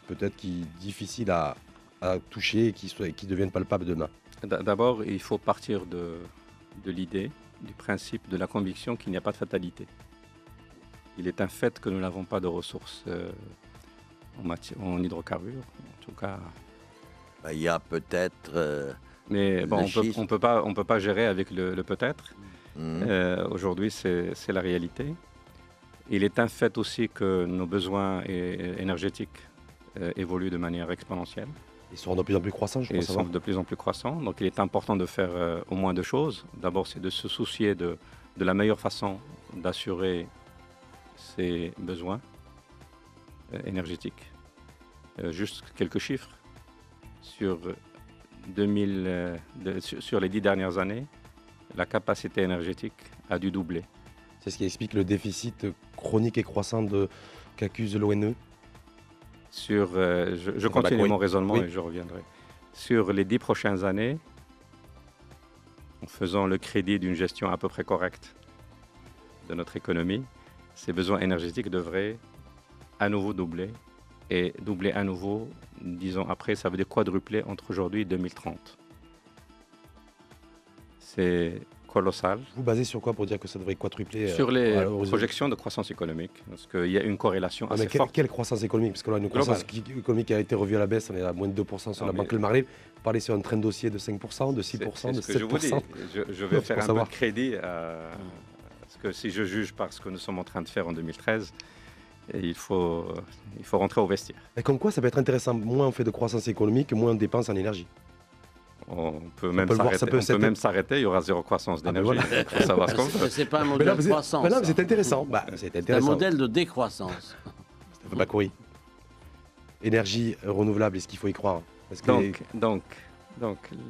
peut-être difficile à toucher et qui devienne palpable demain. D'abord, il faut partir de l'idée, du principe, de la conviction qu'il n'y a pas de fatalité. Il est un fait que nous n'avons pas de ressources en hydrocarbures, en tout cas. Il y a peut-être. Mais bon, on peut pas gérer avec le peut-être. Aujourd'hui, c'est la réalité. Il est un fait aussi que nos besoins énergétiques évoluent de manière exponentielle. Ils seront de plus en plus croissants, je crois. Ils sont de plus en plus croissants. Donc, il est important de faire au moins deux choses. D'abord, c'est de se soucier de la meilleure façon d'assurer ses besoins énergétiques. Juste quelques chiffres. Sur les 10 dernières années, la capacité énergétique a dû doubler. C'est ce qui explique le déficit chronique et croissant qu'accuse l'ONE. Je continue mon raisonnement et je reviendrai. Sur les 10 prochaines années, en faisant le crédit d'une gestion à peu près correcte de notre économie, ces besoins énergétiques devraient à nouveau doubler. Et doubler à nouveau, 10 ans après, ça veut dire quadrupler entre aujourd'hui et 2030. C'est colossal. Vous basez sur quoi pour dire que ça devrait quadrupler? Sur les projections de croissance économique, parce qu'il y a une corrélation assez forte. Quelle croissance économique? Parce que là, une croissance économique a été revue à la baisse, on est à moins de 2% sur la Banque Le Maghreb. Vous parlez sur un train de dossier de 5%, de 6%, de 7%. Je vais faire un peu de crédit, parce que si je juge par ce que nous sommes en train de faire en 2013, il faut rentrer au vestiaire. Et comme quoi, ça peut être intéressant. Moins on fait de croissance économique, moins on dépense en énergie. On peut même s'arrêter, il y aura zéro croissance d'énergie. Il faut savoir ce qu'on fait. C'est pas un modèle de croissance. C'est intéressant. C'est un modèle de décroissance. Bakouri. Énergie renouvelable, est-ce qu'il faut y croire? Donc,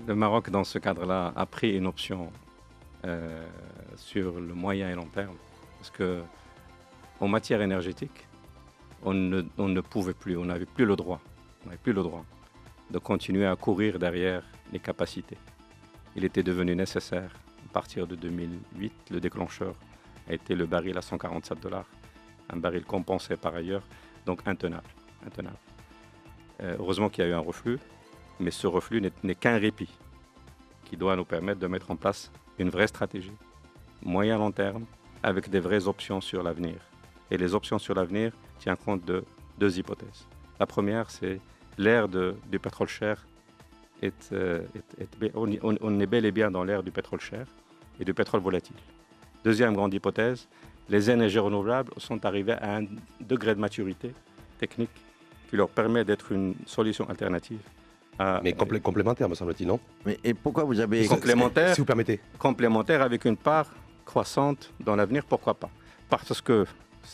le Maroc, dans ce cadre-là, a pris une option sur le moyen et long terme. Parce qu'en matière énergétique, on ne pouvait plus, on n'avait plus le droit de continuer à courir derrière les capacités. Il était devenu nécessaire, à partir de 2008, le déclencheur a été le baril à $147, un baril compensé par ailleurs, donc intenable. Heureusement qu'il y a eu un reflux, mais ce reflux n'est qu'un répit qui doit nous permettre de mettre en place une vraie stratégie, moyen-long terme, avec des vraies options sur l'avenir. Et les options sur l'avenir tiennent compte de deux hypothèses. La première, c'est l'ère du pétrole cher. On est bel et bien dans l'ère du pétrole cher et du pétrole volatile. Deuxième grande hypothèse, les énergies renouvelables sont arrivées à un degré de maturité technique qui leur permet d'être une solution alternative. Mais complémentaire, me semble-t-il, non? Et pourquoi vous avez... Complémentaire, si vous permettez. Complémentaire avec une part croissante dans l'avenir, pourquoi pas? Parce que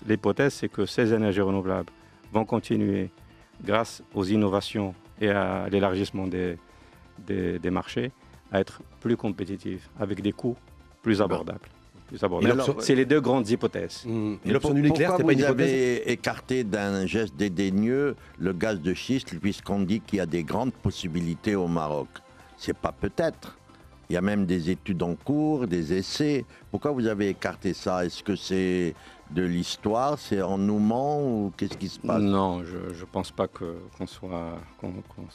l'hypothèse, c'est que ces énergies renouvelables vont continuer, grâce aux innovations et à l'élargissement des marchés, à être plus compétitives, avec des coûts plus abordables. C'est les deux grandes hypothèses. Et l'option du nucléaire, c'est pas une hypothèse. Pourquoi vous avez écarté d'un geste dédaigneux le gaz de schiste, puisqu'on dit qu'il y a des grandes possibilités au Maroc? C'est pas peut-être. Il y a même des études en cours, des essais. Pourquoi vous avez écarté ça? Est-ce que c'est de l'histoire, c'est en nouement ou qu'est-ce qui se passe? Non, je ne pense pas qu'on soit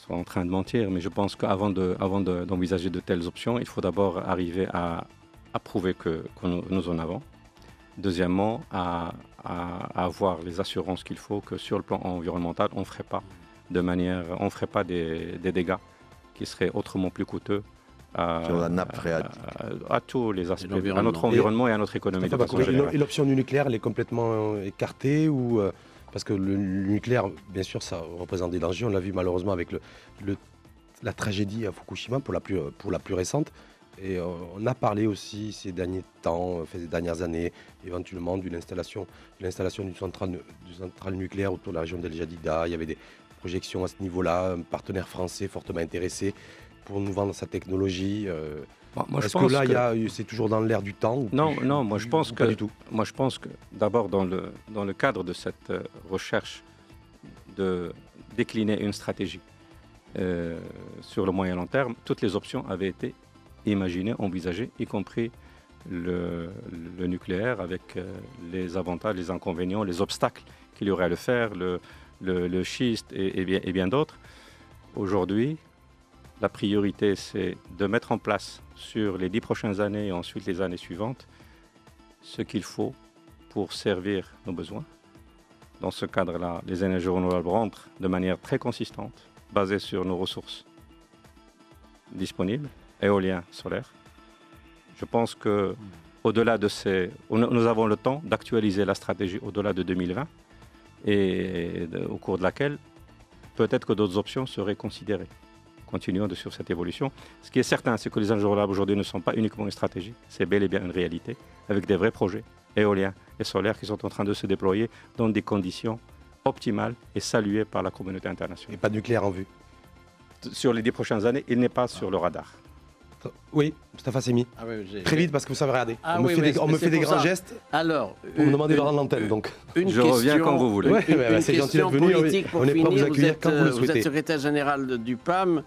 en train de mentir, mais je pense qu'avant d'envisager de telles options, il faut d'abord arriver à prouver que nous en avons. Deuxièmement, à avoir les assurances qu'il faut que sur le plan environnemental, on ne ferait pas des dégâts qui seraient autrement plus coûteux sur la nappe phréatique, à tous les aspects, à notre environnement et à notre économie. Et l'option du nucléaire, elle est complètement écartée ou parce que le nucléaire, bien sûr, ça représente des dangers. On l'a vu malheureusement avec la tragédie à Fukushima pour la plus récente. Et on a parlé aussi ces derniers temps, ces dernières années, éventuellement d'une installation d'une centrale nucléaire autour de la région d'El Jadida. Il y avait des projections à ce niveau-là, un partenaire français fortement intéressé pour nous vendre sa technologie. Est-ce que là, c'est toujours dans l'air du temps? Non, moi je pense que pas du tout. Moi je pense que d'abord dans le cadre de cette recherche de décliner une stratégie sur le moyen long terme, toutes les options avaient été imaginées, envisagées, y compris le nucléaire avec les avantages, les inconvénients, les obstacles qu'il y aurait à le faire, le schiste et bien d'autres. Aujourd'hui, la priorité, c'est de mettre en place sur les 10 prochaines années et ensuite les années suivantes ce qu'il faut pour servir nos besoins. Dans ce cadre-là, les énergies renouvelables rentrent de manière très consistante, basée sur nos ressources disponibles, éolien, solaire. Je pense qu'au-delà de nous avons le temps d'actualiser la stratégie au-delà de 2020 et au cours de laquelle peut-être que d'autres options seraient considérées. Continuons sur cette évolution. Ce qui est certain, c'est que les énergies renouvelables aujourd'hui ne sont pas uniquement une stratégie, c'est bel et bien une réalité, avec des vrais projets éoliens et solaires qui sont en train de se déployer dans des conditions optimales et saluées par la communauté internationale. Et pas de nucléaire en vue? Sur les 10 prochaines années, il n'est pas sur le radar. Oui, Moustapha Semi. Très vite, parce que vous savez, regardez, on me fait des grands gestes. Alors, pour me demander de rendre l'antenne. Donc. Je reviens quand vous voulez. C'est gentil d'être venu. On est prêt à vous accueillir quand vous le souhaitez. Vous êtes secrétaire général du PAM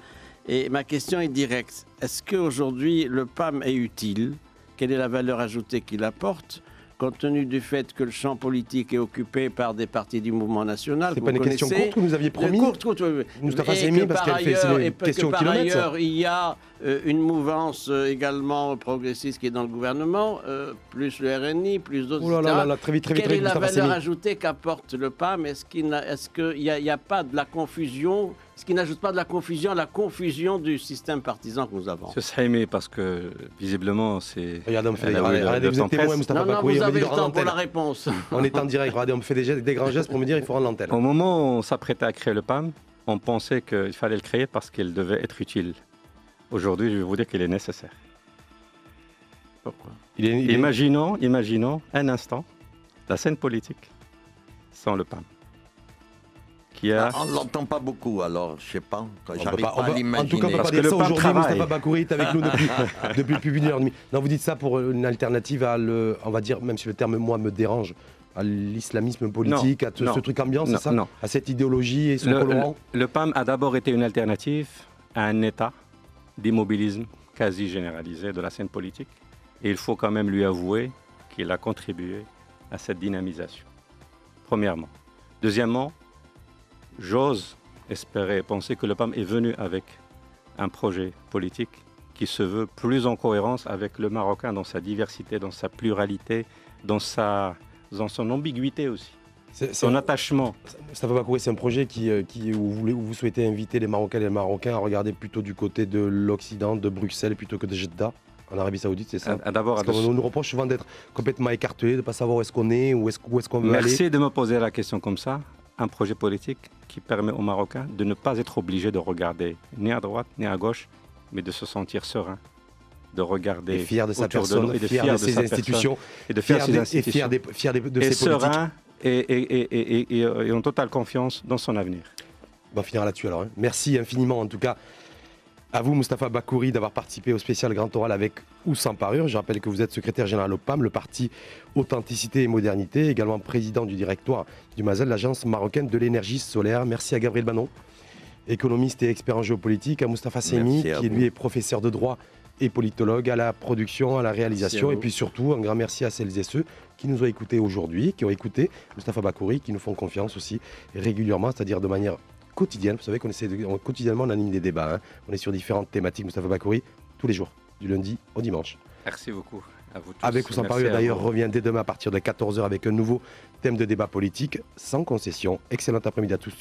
et ma question est directe. Est-ce qu'aujourd'hui le PAM est utile? Quelle est la valeur ajoutée qu'il apporte? Compte tenu du fait que le champ politique est occupé par des partis du mouvement national. C'est pas une question courte que vous aviez promis. Courte, oui. Moustapha Semi, parce qu'elle fait une question par kilomètre. Ailleurs, il y a une mouvance également progressiste qui est dans le gouvernement, plus le RNI, plus d'autres. Très vite, Quelle est la valeur ajoutée qu'apporte le PAM? Est-ce qu'il n'y a pas de la confusion? Ce qui n'ajoute pas de la confusion à la confusion du système partisan que nous avons. C'est Saïmé, parce que visiblement, c'est. Regardez, on me fait vous êtes témoin, Moustapha Bakouri. Vous avez le temps pour la réponse. On est en direct. Regardez, on me fait des grands gestes pour me dire qu'il faut rendre l'antenne. Au moment où on s'apprêtait à créer le PAM, on pensait qu'il fallait le créer parce qu'il devait être utile. Aujourd'hui, je vais vous dire qu'il est nécessaire. Pourquoi? Imaginons un instant la scène politique sans le PAM. On ne l'entend pas beaucoup, alors je ne sais pas. J'arrive pas à l'imaginer. En tout cas, on ne peut pas dire ça aujourd'hui. Moustapha Bakouri est avec nous depuis plus d'une heure et demie. Non, vous dites ça pour une alternative à on va dire, même si le terme moi me dérange, à l'islamisme politique, à ce truc ambiant, c'est ça? Non. À cette idéologie et son colorant? Le PAM a d'abord été une alternative à un état d'immobilisme quasi généralisé de la scène politique. Et il faut quand même lui avouer qu'il a contribué à cette dynamisation. Premièrement. Deuxièmement, j'ose espérer et penser que le PAM est venu avec un projet politique qui se veut plus en cohérence avec le Marocain dans sa diversité, dans sa pluralité, dans son ambiguïté aussi. Son attachement. Moustapha Bakouri, c'est un projet où vous souhaitez inviter les Marocains et les Marocains à regarder plutôt du côté de l'Occident, de Bruxelles, plutôt que de Jeddah, en Arabie Saoudite, c'est ça? Parce qu'on nous reproche souvent d'être complètement écartelés, de ne pas savoir où est-ce qu'on est, où est-ce qu'on veut aller. Merci de me poser la question comme ça. Un projet politique qui permet aux Marocains de ne pas être obligés de regarder ni à droite ni à gauche, mais de se sentir serein, de regarder fier de sa personne, et de fier de ses institutions, et de fier de ses institutions, fier de ses serein et en totale confiance dans son avenir. On va finir là-dessus alors. Merci infiniment en tout cas à vous, Moustapha Bakouri, d'avoir participé au spécial Grand Oral avec ou sans parure. Je rappelle que vous êtes secrétaire général au PAM, le parti Authenticité et Modernité, également président du directoire du MASEL, l'agence marocaine de l'énergie solaire. Merci à Gabriel Banon, économiste et expert en géopolitique, à Moustapha Semi, qui lui est professeur de droit et politologue, à la production, à la réalisation, et puis surtout un grand merci à celles et ceux qui nous ont écoutés aujourd'hui, qui ont écouté Mustapha Bakouri, qui nous font confiance aussi régulièrement, c'est-à-dire de manière quotidienne. Vous savez qu'on quotidiennement on anime des débats, on est sur différentes thématiques. Mustapha Bakouri, tous les jours, du lundi au dimanche. Merci beaucoup à vous tous. Avec ou sans parure d'ailleurs revient dès demain à partir de 14h avec un nouveau thème de débat politique sans concession. Excellent après-midi à tous.